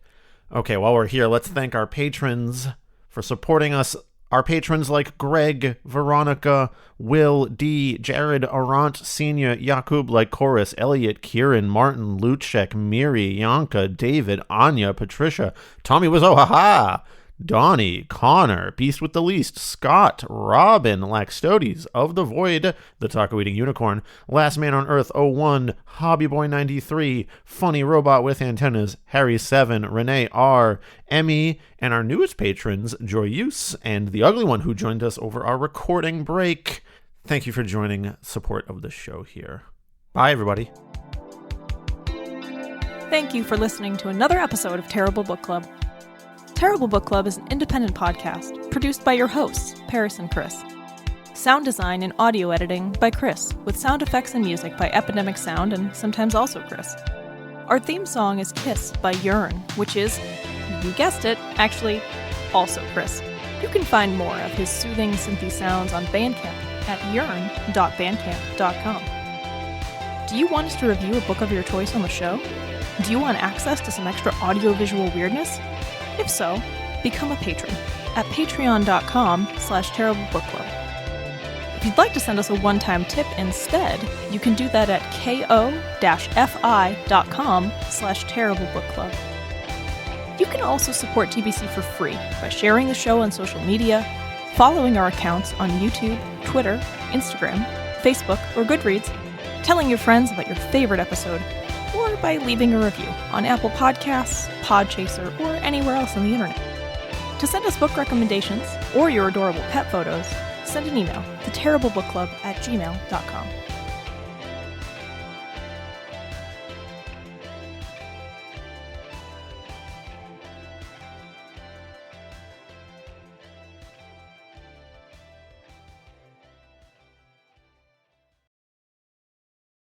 Okay, while we're here, let's thank our patrons for supporting us. Our patrons like Greg, Veronica, Will, D, Jared, Arant, Senior, Jakub, Lycoris, Elliot, Kieran, Martin, Luchek, Miri, Yanka, David, Anya, Patricia, Tommy Wizo, haha, Donnie, Connor, Beast with the Least, Scott, Robin, Laxtodes, Of the Void, The Taco Eating Unicorn, Last Man on Earth 01, Hobbyboy 93, Funny Robot with Antennas, Harry 7, Renee R, Emmy, and our newest patrons, Joy Use, and the Ugly One who joined us over our recording break. Thank you for joining support of the show here. Bye, everybody. Thank you for listening to another episode of Terrible Book Club. Terrible Book Club is an independent podcast produced by your hosts, Paris and Chris. Sound design and audio editing by Chris, with sound effects and music by Epidemic Sound and sometimes also Chris. Our theme song is Kiss by Yearn, which is, you guessed it, actually also Chris. You can find more of his soothing synthy sounds on Bandcamp at yearn.bandcamp.com. Do you want us to review a book of your choice on the show? Do you want access to some extra audio-visual weirdness? If so, become a patron at patreon.com/terriblebookclub. If you'd like to send us a one-time tip instead, you can do that at ko-fi.com/terriblebookclub. You can also support TBC for free by sharing the show on social media, following our accounts on YouTube, Twitter, Instagram, Facebook, or Goodreads, telling your friends about your favorite episode, or by leaving a review on Apple Podcasts, Podchaser, or anywhere else on the internet. To send us book recommendations or your adorable pet photos, send an email to terriblebookclub@gmail.com.